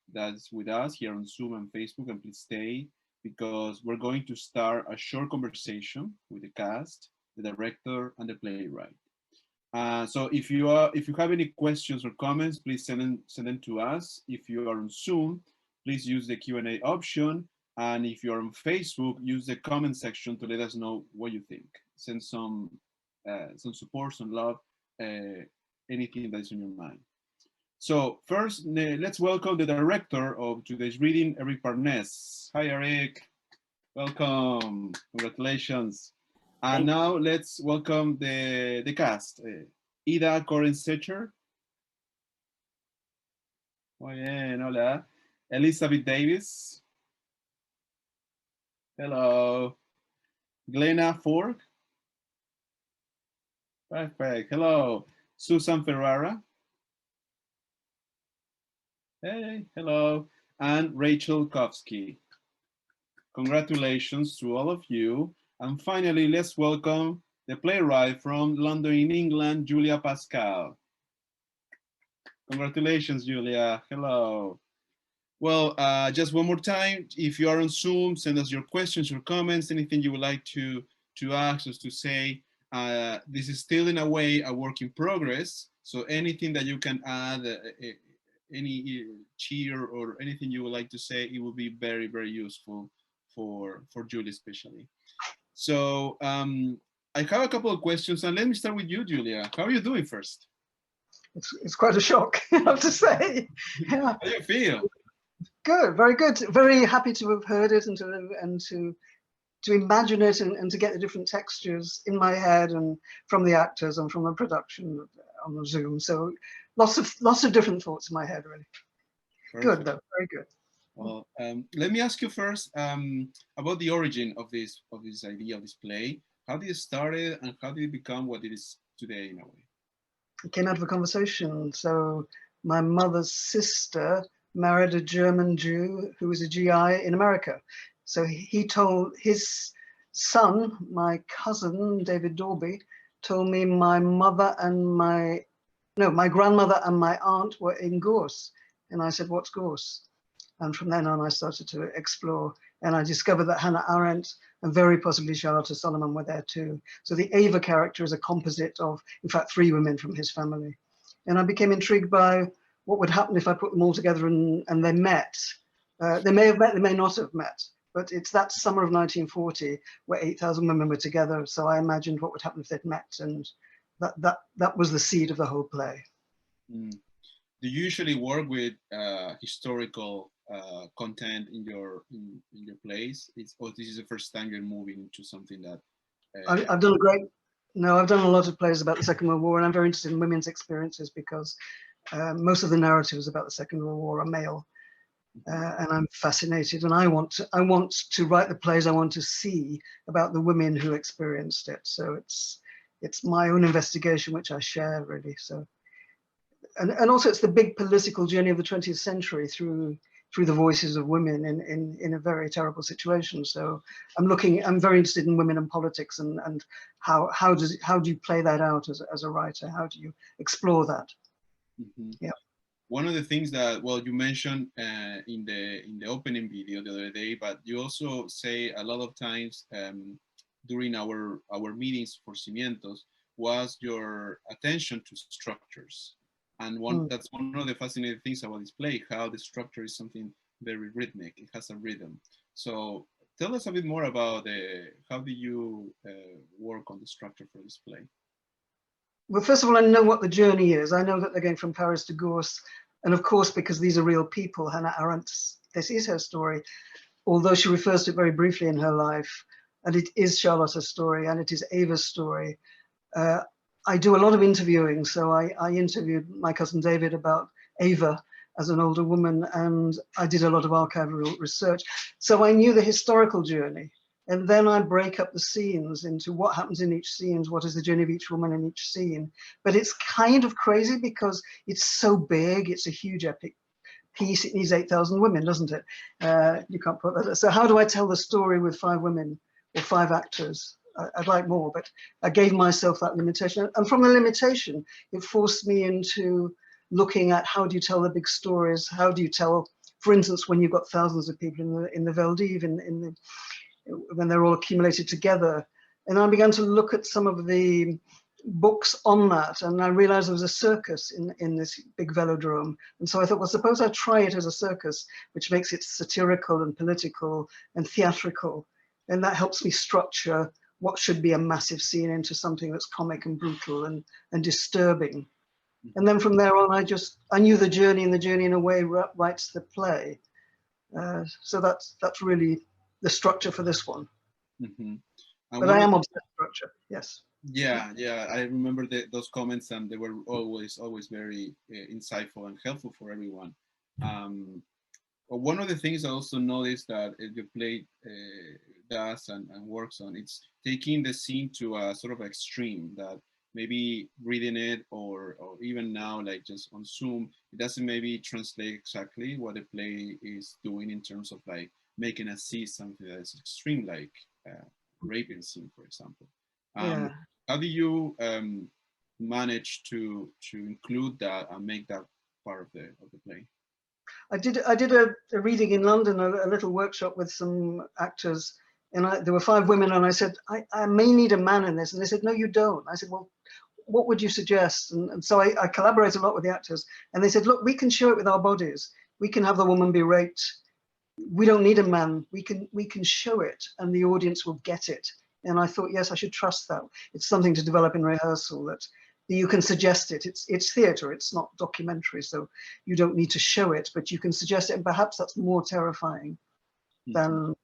with us here on Zoom and Facebook. And please stay, because we're going to start a short conversation with the cast, the director, and the playwright. So if you have any questions or comments, please send them to us. If you are on Zoom, please use the Q&A option. And if you're on Facebook, use the comment section to let us know what you think. Send some support, some love, anything that's on your mind. So first, let's welcome the director of today's reading, Eric Parness. Hi, Eric. Welcome. Congratulations. And now let's welcome the cast. Ida Korensecher. Muy bien, hola. Elizabeth Davis. Hello. Glenna Ford. Perfect. Hello. Susan Ferrara. Hey, hello. And Rachel Kovsky. Congratulations to all of you. And finally, let's welcome the playwright from London in England, Julia Pascal. Congratulations, Julia. Hello. Well, just one more time, if you are on Zoom, send us your questions, your comments, anything you would like to ask us to say. This is still in a way a work in progress. So anything that you can add, any cheer or anything you would like to say, it will be very, very useful for Julia especially. So I have a couple of questions, and let me start with you, Julia. How are you doing first? It's quite a shock, I have to say. Yeah. How do you feel? Good, very good. Very happy to have heard it and to imagine it and to get the different textures in my head and from the actors and from the production on the Zoom. So lots of different thoughts in my head, really. Perfect. Good though, very good. Well, let me ask you first about the origin of this idea of this play. How did it start and how did it become what it is today in a way? It came out of a conversation. So my mother's sister married a German Jew who was a GI in America. So he told his son, my cousin, Eva Daube, told me my mother and my no, my grandmother and my aunt were in Gurs. And I said, what's Gurs? And from then on, I started to explore. And I discovered that Hannah Arendt and very possibly Charlotte Salomon were there too. So the Eva character is a composite of, in fact, 3 women from his family. And I became intrigued by what would happen if I put them all together and they met. They may have met, they may not have met. But it's that summer of 1940 where 8,000 women were together. So I imagined what would happen if they'd met. And that was the seed of the whole play. Mm. Do you usually work with historical content in your plays? Or this is the first time you're moving into something that I've done I've done a lot of plays about the Second World War, and I'm very interested in women's experiences because most of the narratives about the Second World War are male, and I'm fascinated. And I want to write the plays I want to see about the women who experienced it. So it's my own investigation which I share really. So. And also it's the big political journey of the 20th century through the voices of women in a very terrible situation. So I'm very interested in women and politics and how do you play that out as a writer? How do you explore that? Mm-hmm. Yeah. One of the things that, well, you mentioned in the opening video the other day, but you also say a lot of times during our meetings for Cimientos was your attention to structures. And that's one of the fascinating things about this play, how the structure is something very rhythmic. It has a rhythm. So tell us a bit more about how do you work on the structure for this play? Well, first of all, I know what the journey is. I know that they're going from Paris to Gurs. And of course, because these are real people, Hannah Arendt, this is her story, although she refers to it very briefly in her life. And it is Charlotte's story and it is Eva's story. I do a lot of interviewing, so I interviewed my cousin David about Eva as an older woman, and I did a lot of archival research. So I knew the historical journey, and then I break up the scenes into what happens in each scene, what is the journey of each woman in each scene. But it's kind of crazy because it's so big, it's a huge epic piece, it needs 8,000 women, doesn't it? You can't put that. So how do I tell the story with 5 women or 5 actors? I'd like more, but I gave myself that limitation. And from the limitation, it forced me into looking at how do you tell the big stories? How do you tell, for instance, when you've got thousands of people in the Velodrome, when they're all accumulated together. And I began to look at some of the books on that, and I realized there was a circus in this big Velodrome. And so I thought, well, suppose I try it as a circus, which makes it satirical and political and theatrical. And that helps me structure what should be a massive scene into something that's comic and brutal and disturbing. And then from there on, I knew the journey, and the journey in a way writes the play. So that's really the structure for this one. Mm-hmm. But I am obsessed with structure, yes. Yeah, I remember those comments, and they were always very insightful and helpful for everyone. But one of the things I also noticed that the play does and works on, it's taking the scene to a sort of extreme that maybe reading it or even now, like just on Zoom, it doesn't maybe translate exactly what the play is doing in terms of like making us see something that is extreme, like raping scene, for example. Yeah. How do you manage to include that and make that part of the play? I did a reading in London, a little workshop with some actors, and there were 5 women, and I said, I may need a man in this. And they said, no, you don't. I said, well, what would you suggest? And so I collaborate a lot with the actors, and they said, look, we can show it with our bodies. We can have the woman be raped. We don't need a man. We can show it, and the audience will get it. And I thought, yes, I should trust that. It's something to develop in rehearsal, that you can suggest it. It's theatre, it's not documentary, so you don't need to show it, but you can suggest it, and perhaps that's more terrifying than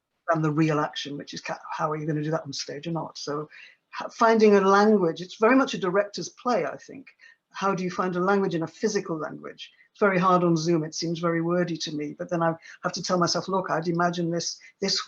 the real action, which is how are you going to do that on stage or not? So finding a language, it's very much a director's play, I think. How do you find a language in a physical language? It's very hard on Zoom, it seems very wordy to me, but then I have to tell myself, look, I'd imagine this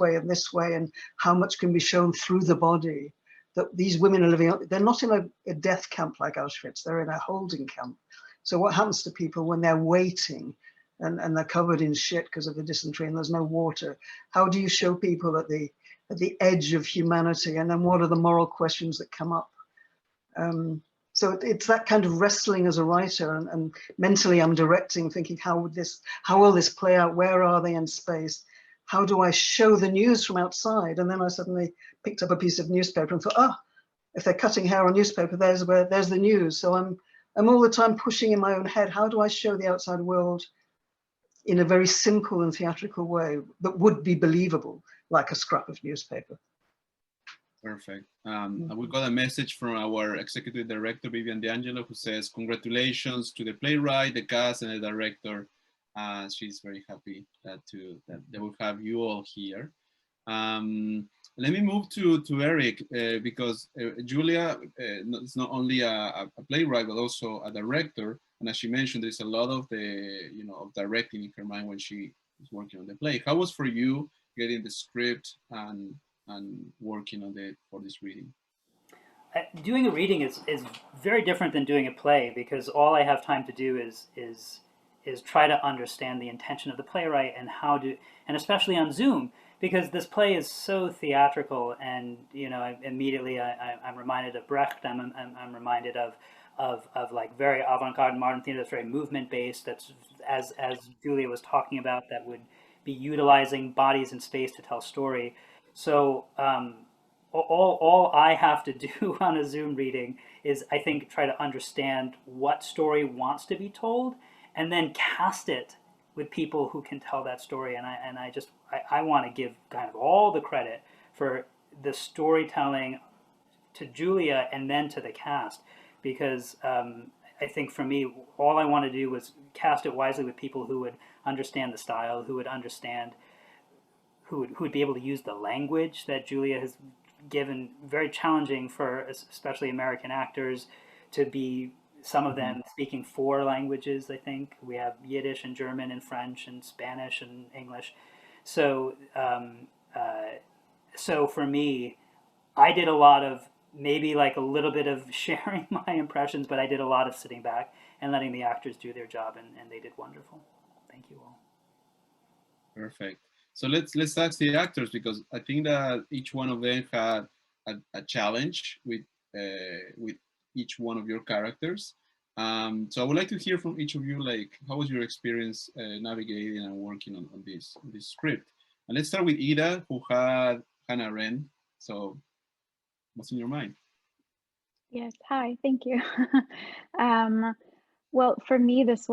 way, and how much can be shown through the body. That these women are living, they're not in a death camp like Auschwitz, they're in a holding camp. So what happens to people when they're waiting and they're covered in shit because of the dysentery and there's no water? How do you show people at the edge of humanity? And then what are the moral questions that come up? So it's that kind of wrestling as a writer, and mentally I'm directing, thinking, how will this play out? Where are they in space? How do I show the news from outside? And then I suddenly picked up a piece of newspaper and thought, if they're cutting hair on newspaper, there's the news. So I'm all the time pushing in my own head, how do I show the outside world in a very simple and theatrical way that would be believable, like a scrap of newspaper? Perfect. And we got a message from our executive director, Vivian D'Angelo, who says, congratulations to the playwright, the cast, and the director. She's very happy that they will have you all here. Let me move to Eric, because Julia is not only a playwright, but also a director. And as she mentioned, there's a lot of of directing in her mind when she is working on the play. How was for you getting the script and working on it for this reading? Doing a reading is very different than doing a play, because all I have time to do is try to understand the intention of the playwright and and especially on Zoom, because this play is so theatrical, and immediately I'm reminded of Brecht. I'm reminded of like very avant-garde modern theater that's very movement based. That's as Julia was talking about, that would be utilizing bodies and space to tell story. So all I have to do on a Zoom reading is, I think, try to understand what story wants to be told, and then cast it with people who can tell that story. And I want to give kind of all the credit for the storytelling to Julia and then to the cast, because I think for me, all I want to do was cast it wisely with people who would understand the style, who would understand, who would be able to use the language that Julia has given, very challenging for especially American actors to be, some of them speaking 4 languages. I think we have Yiddish and German and French and Spanish and English. So so for me, I did a lot of, maybe like a little bit of sharing my impressions, but I did a lot of sitting back and letting the actors do their job, and they did wonderful. Thank you all. Perfect. So let's ask the actors, because I think that each one of them had a challenge with each one of your characters. So I would like to hear from each of you, like, how was your experience navigating and working on this script? And let's start with Ida, who had Hannah Arendt. So what's in your mind? Yes, hi, thank you. Well, for me, this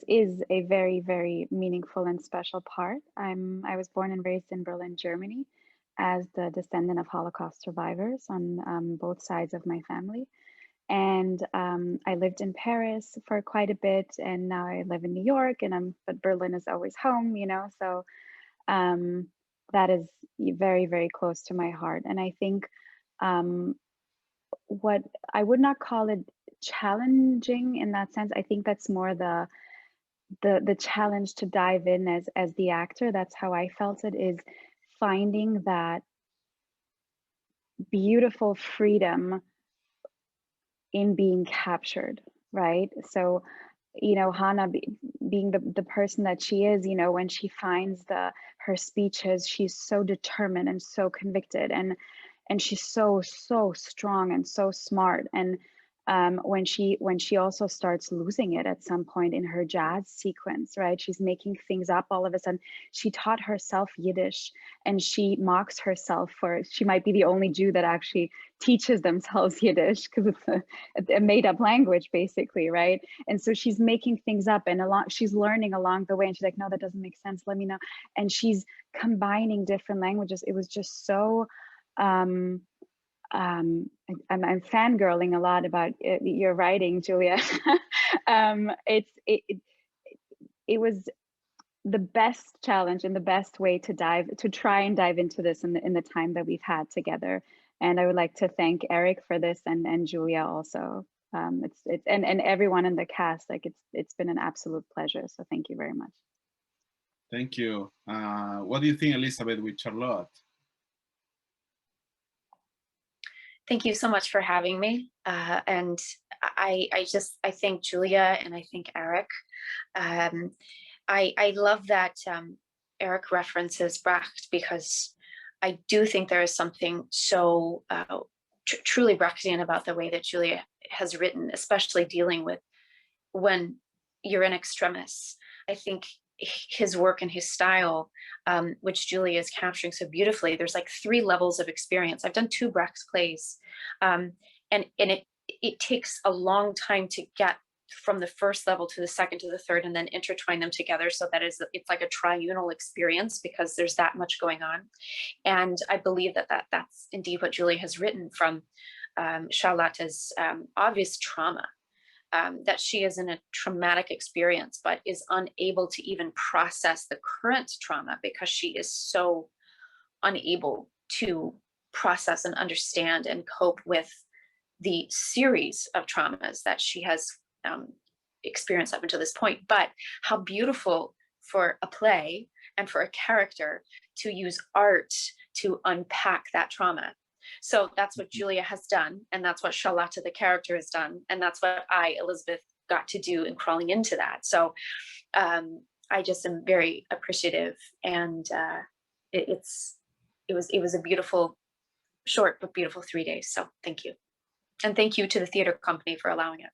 is a very, very meaningful and special part. I was born and raised in Berlin, Germany, as the descendant of Holocaust survivors on both sides of my family. And I lived in Paris for quite a bit, and now I live in New York, but Berlin is always home, so that is very, very close to my heart. And I think what I would not call it challenging in that sense. I think that's more the challenge to dive in as the actor. That's how I felt it, is finding that beautiful freedom in being captured, right? So, Hannah being the person that she is, when she finds her speeches, she's so determined and so convicted, and she's so strong and so smart. And when she also starts losing it at some point in her jazz sequence, right? She's making things up all of a sudden. She taught herself Yiddish, and she mocks herself for, she might be the only Jew that actually teaches themselves Yiddish, because it's a made-up language, basically, right? And so she's making things up, and she's learning along the way, and she's like, no, that doesn't make sense, let me know. And she's combining different languages. It was just so I'm fangirling a lot about your writing, Julia. It was the best challenge and the best way to try and dive into this in the time that we've had together. And I would like to thank Eric for this, and Julia also. And everyone in the cast. Like, it's been an absolute pleasure. So thank you very much. Thank you. What do you think, Elizabeth, with Charlotte? Thank you so much for having me. And I thank Julia, and I thank Eric. I love that Eric references Brecht, because I do think there is something so truly Brechtian about the way that Julia has written, especially dealing with when you're in extremis. I think his work and his style, which Julia is capturing so beautifully, there's like 3 levels of experience. I've done 2 Brecht's plays, and it takes a long time to get from the first level to the second to the third, and then intertwine them together, so that it's like a triunal experience, because there's that much going on. And I believe that's indeed what Julia has written from Charlotte's obvious trauma, that she is in a traumatic experience, but is unable to even process the current trauma, because she is so unable to process and understand and cope with the series of traumas that she has experienced up until this point. But how beautiful for a play and for a character to use art to unpack that trauma. So that's what Julia has done, and that's what Charlotte the character has done, and that's what I, Elizabeth, got to do in crawling into that. So I just am very appreciative, and it was a beautiful, short but beautiful 3 days. So thank you, and thank you to the theater company for allowing it.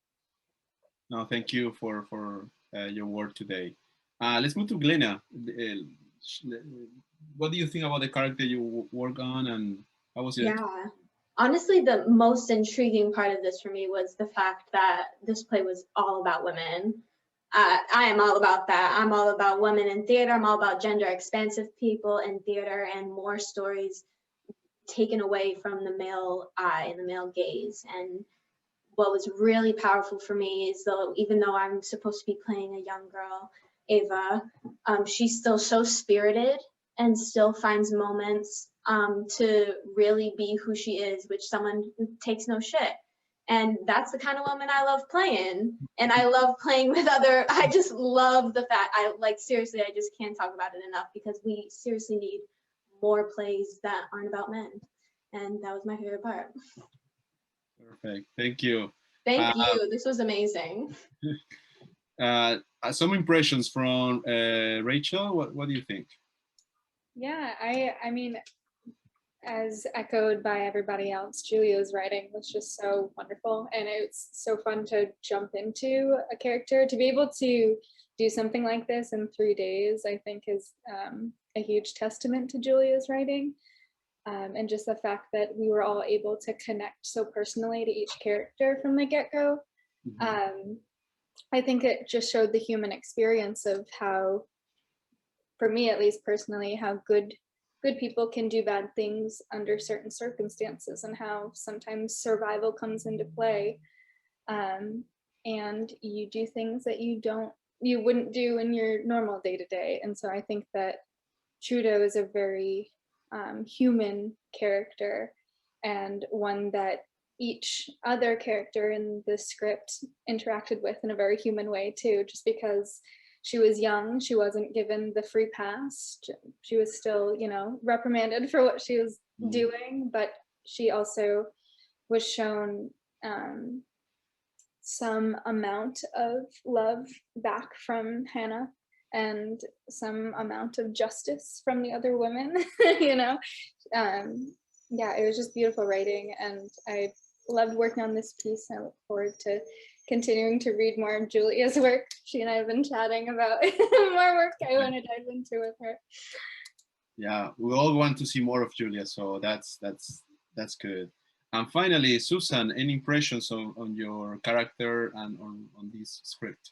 No, thank you for your work today. Let's move to Glenna. What do you think about the character you work on, and how was it? Yeah, honestly, the most intriguing part of this for me was the fact that this play was all about women. I am all about that. I'm all about women in theater. I'm all about gender expansive people in theater, and more stories taken away from the male eye and the male gaze. And what was really powerful for me is, though, even though I'm supposed to be playing a young girl, Eva, she's still so spirited and still finds moments to really be who she is, which someone who takes no shit. And that's the kind of woman I love playing. And I love playing with I just love the fact, seriously, I just can't talk about it enough, because we seriously need more plays that aren't about men. And that was my favorite part. Perfect, thank you. Thank you, this was amazing. Some impressions from Rachel. What do you think? Yeah, I mean, as echoed by everybody else, Julia's writing was just so wonderful, and it's so fun to jump into a character. To be able to do something like this in 3 days, I think is a huge testament to Julia's writing, and just the fact that we were all able to connect so personally to each character from the get-go. Mm-hmm. I think it just showed the human experience of how, for me at least personally, how good people can do bad things under certain circumstances, and how sometimes survival comes into play, and you do things that you wouldn't do in your normal day-to-day. And so I think that Trudeau is a very human character, and one that each other character in the script interacted with in a very human way too, just because she was young, she wasn't given the free pass, she was still, reprimanded for what she was doing, but she also was shown some amount of love back from Hannah, and some amount of justice from the other women. Yeah, it was just beautiful writing, and I loved working on this piece. I look forward to continuing to read more of Julia's work. She and I have been chatting about more work I want to dive into with her. Yeah, we all want to see more of Julia, so that's good. And finally, Susan, any impressions on your character and on this script?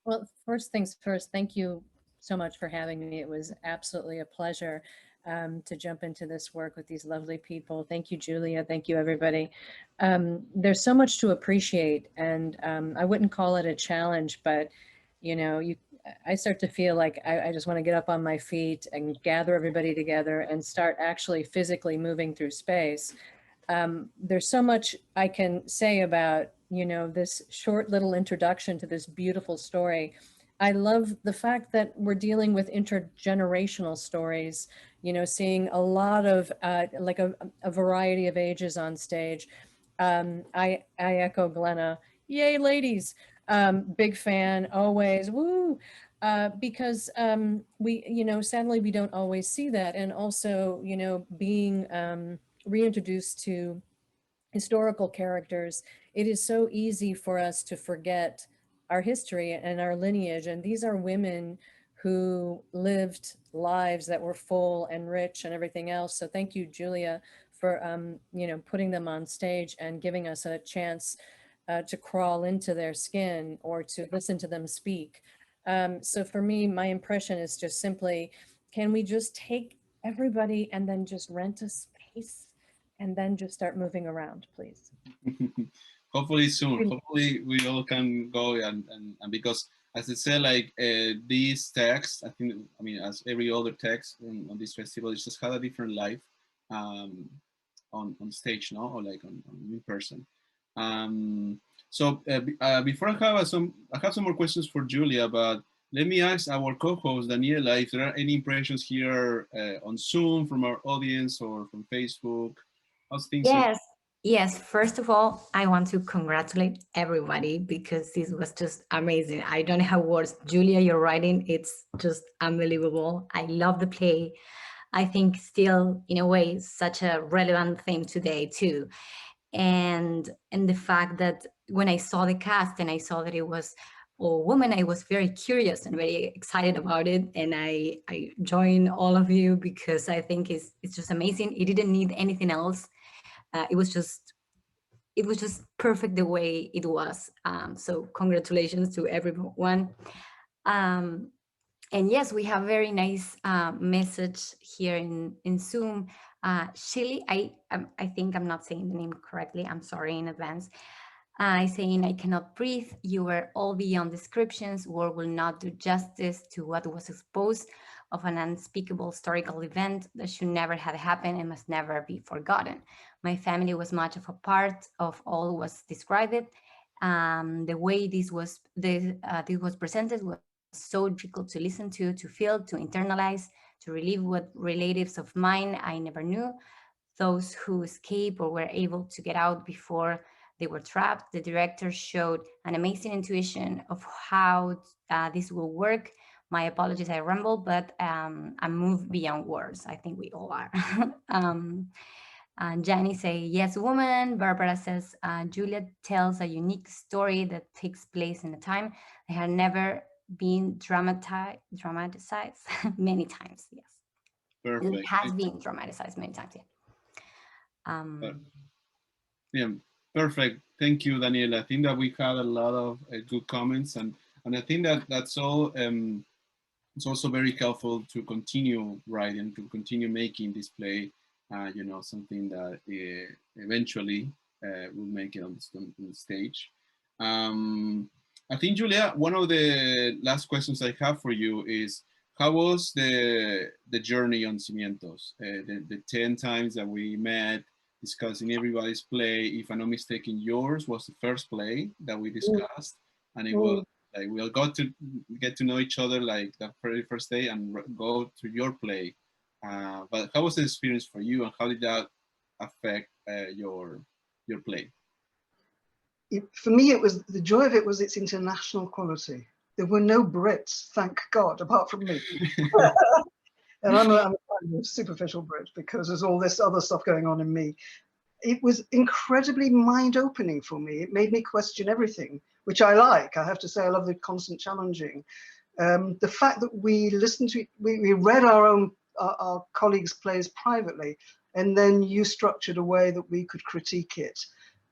Well, first things first, thank you so much for having me. It was absolutely a pleasure to jump into this work with these lovely people. Thank you, Julia. Thank you, everybody. There's so much to appreciate, and I wouldn't call it a challenge, but I start to feel like I just want to get up on my feet and gather everybody together and start actually physically moving through space. There's so much I can say about, this short little introduction to this beautiful story. I love the fact that we're dealing with intergenerational stories, seeing a lot of like a variety of ages on stage. I echo Glenna, yay ladies, big fan always, woo, because we, sadly we don't always see that. And also, being reintroduced to historical characters, it is so easy for us to forget our history and our lineage. And these are women who lived lives that were full and rich and everything else. So thank you, Julia, for you know, putting them on stage and giving us a chance to crawl into their skin or to listen to them speak. So for me, my impression is just simply, can we just take everybody and then just rent a space and then just start moving around, please? Hopefully soon. Hopefully we all can go and because, as I said, like these texts, I think, I mean, as every other text on this festival, it just had a different life on stage, no, or like on in person. So before I have some more questions for Julia, but let me ask our co-host Daniela if there are any impressions here on Zoom from our audience or from Facebook. How's things? Yes, first of all, I want to congratulate everybody because this was just amazing. I don't have words. Julia, your writing, it's just unbelievable. I love the play. I think still, in a way, such a relevant theme today too. And the fact that when I saw the cast and I saw that it was all women, I was very curious and very excited about it. And I joined all of you because I think it's just amazing. It didn't need anything else. It was just perfect the way it was. So congratulations to everyone. And yes, we have very nice message here in Zoom. Shilly, I think I'm not saying the name correctly. I'm sorry in advance. Saying, I cannot breathe. You were all beyond descriptions. Word will not do justice to what was exposed of an unspeakable historical event that should never have happened and must never be forgotten. My family was much of a part of all was described. The way this was presented was so difficult to listen to feel, to internalize, to relive what relatives of mine I never knew, those who escaped or were able to get out before they were trapped. The director showed an amazing intuition of how this will work. My apologies, I ramble, but I'm moved beyond words. I think we all are. And Jani say, yes, woman. Barbara says, Julia tells a unique story that takes place in a time that had never been dramatized many times. Yes. Perfect. It has been dramatized many times. Yeah, perfect. Thank you, Daniela. I think that we had a lot of good comments, and I think that that's all. It's also very helpful to continue writing, to continue making this play. You know, something that eventually will make it on the stage. I think, Julia, one of the last questions I have for you is, how was the journey on Cimientos? The 10 times that we met, discussing everybody's play. If I'm not mistaken, yours was the first play that we discussed, and it was like we all got to get to know each other like the very first day and go to your play. But how was the experience for you, and how did that affect your play? For me, it was the joy of it was its international quality. There were no Brits, thank God, apart from me. And I'm a superficial Brit because there's all this other stuff going on in me. It was incredibly mind-opening for me. It made me question everything, which I like. I have to say, I love the constant challenging. The fact that we listened to, we read our colleagues' plays privately, and then you structured a way that we could critique it.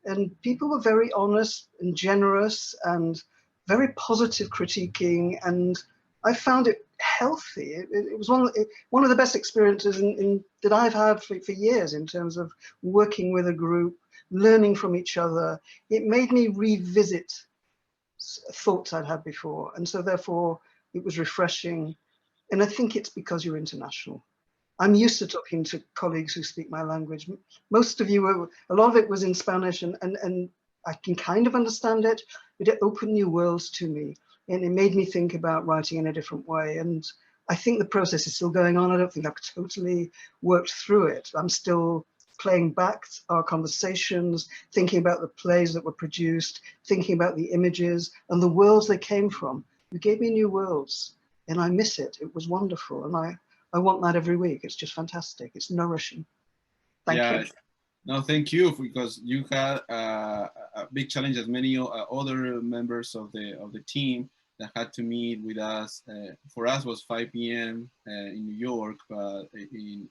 And people were very honest and generous and very positive critiquing, and I found it healthy. It was one of the best experiences that I've had for years in terms of working with a group, learning from each other. It made me revisit thoughts I'd had before, and so therefore it was refreshing. And I think it's because you're international. I'm used to talking to colleagues who speak my language. Most of you, a lot of it was in Spanish, and I can kind of understand it, but it opened new worlds to me. And it made me think about writing in a different way. And I think the process is still going on. I don't think I've totally worked through it. I'm still playing back our conversations, thinking about the plays that were produced, thinking about the images and the worlds they came from. You gave me new worlds, and I miss it. It was wonderful. And I want that every week. It's just fantastic. It's nourishing. Thank you. No, thank you, because you had a big challenge, as many other members of the team that had to meet with us. For us was 5 p.m. In New York, but in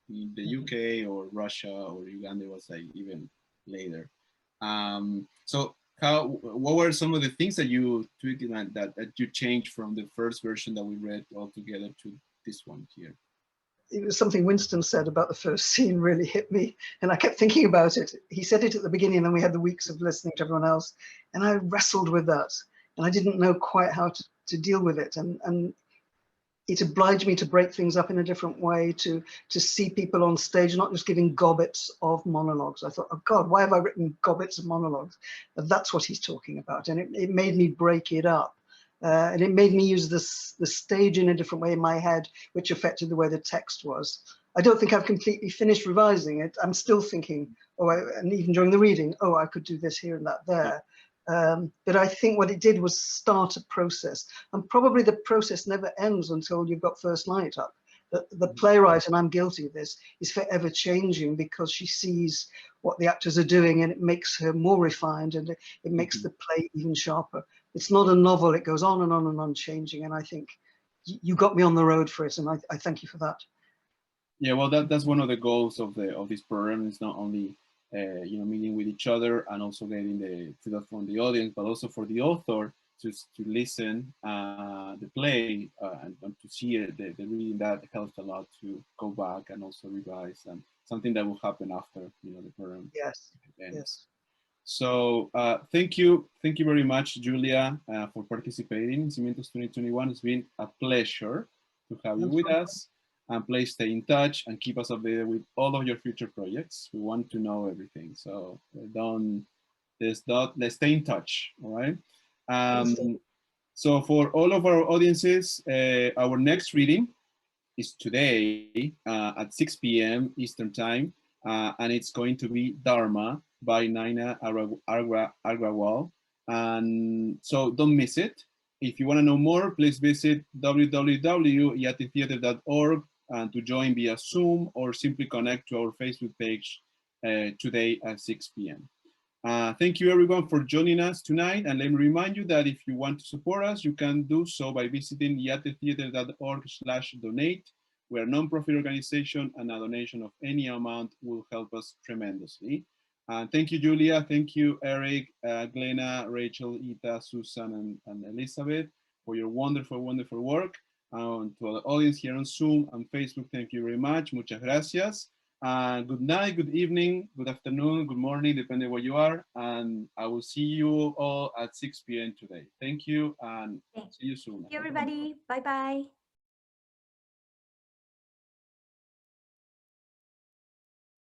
the UK or Russia or Uganda, it was like even later. So what were some of the things that you tweaked and that you changed from the first version that we read altogether to this one here? It was something Winston said about the first scene really hit me, and I kept thinking about it. He said it at the beginning, and then we had the weeks of listening to everyone else, and I wrestled with that, and I didn't know quite how to deal with it, and it obliged me to break things up in a different way, to see people on stage, not just giving gobbets of monologues. I thought, oh God, why have I written gobbets of monologues? But that's what he's talking about, and it made me break it up. And it made me use the stage in a different way in my head, which affected the way the text was. I don't think I've completely finished revising it. I'm still thinking, and even during the reading, oh, I could do this here and that there. But I think what it did was start a process. And probably the process never ends until you've got first light up. The playwright, and I'm guilty of this, is forever changing because she sees what the actors are doing, and it makes her more refined, and it makes the play even sharper. It's not a novel, it goes on and on and on changing, and I think you got me on the road for it, and I thank you for that. Yeah, well, that's one of the goals of this program. It's not only meeting with each other and also getting the feedback from the audience, but also for the author to listen the play and to see the reading. That helps a lot to go back and also revise, and something that will happen after the program. Yes. ends. Yes. So thank you very much, Julia, for participating in Cimientos 2021. It's been a pleasure to have you with us. And please stay in touch and keep us updated with all of your future projects. We want to know everything, so let's stay in touch. All right. So for all of our audiences, our next reading is today at 6 p.m. Eastern Time, and it's going to be Dharma by Naina Agrawal. And so don't miss it. If you want to know more, please visit www.yatetheater.org and to join via Zoom, or simply connect to our Facebook page today at 6 p.m. Thank you everyone for joining us tonight, and let me remind you that if you want to support us, you can do so by visiting yatetheater.org/donate. We're a non-profit organization, and a donation of any amount will help us tremendously. Thank you, Julia. Thank you, Eric, Glenna, Rachel, Ita, Susan, and Elizabeth for your wonderful, wonderful work. To the audience here on Zoom and Facebook, thank you very much. Muchas gracias. Good night, good evening, good afternoon, good morning, depending where you are. And I will see you all at 6 p.m. today. Thank you, and see you soon. Thank you, everybody. Bye-bye.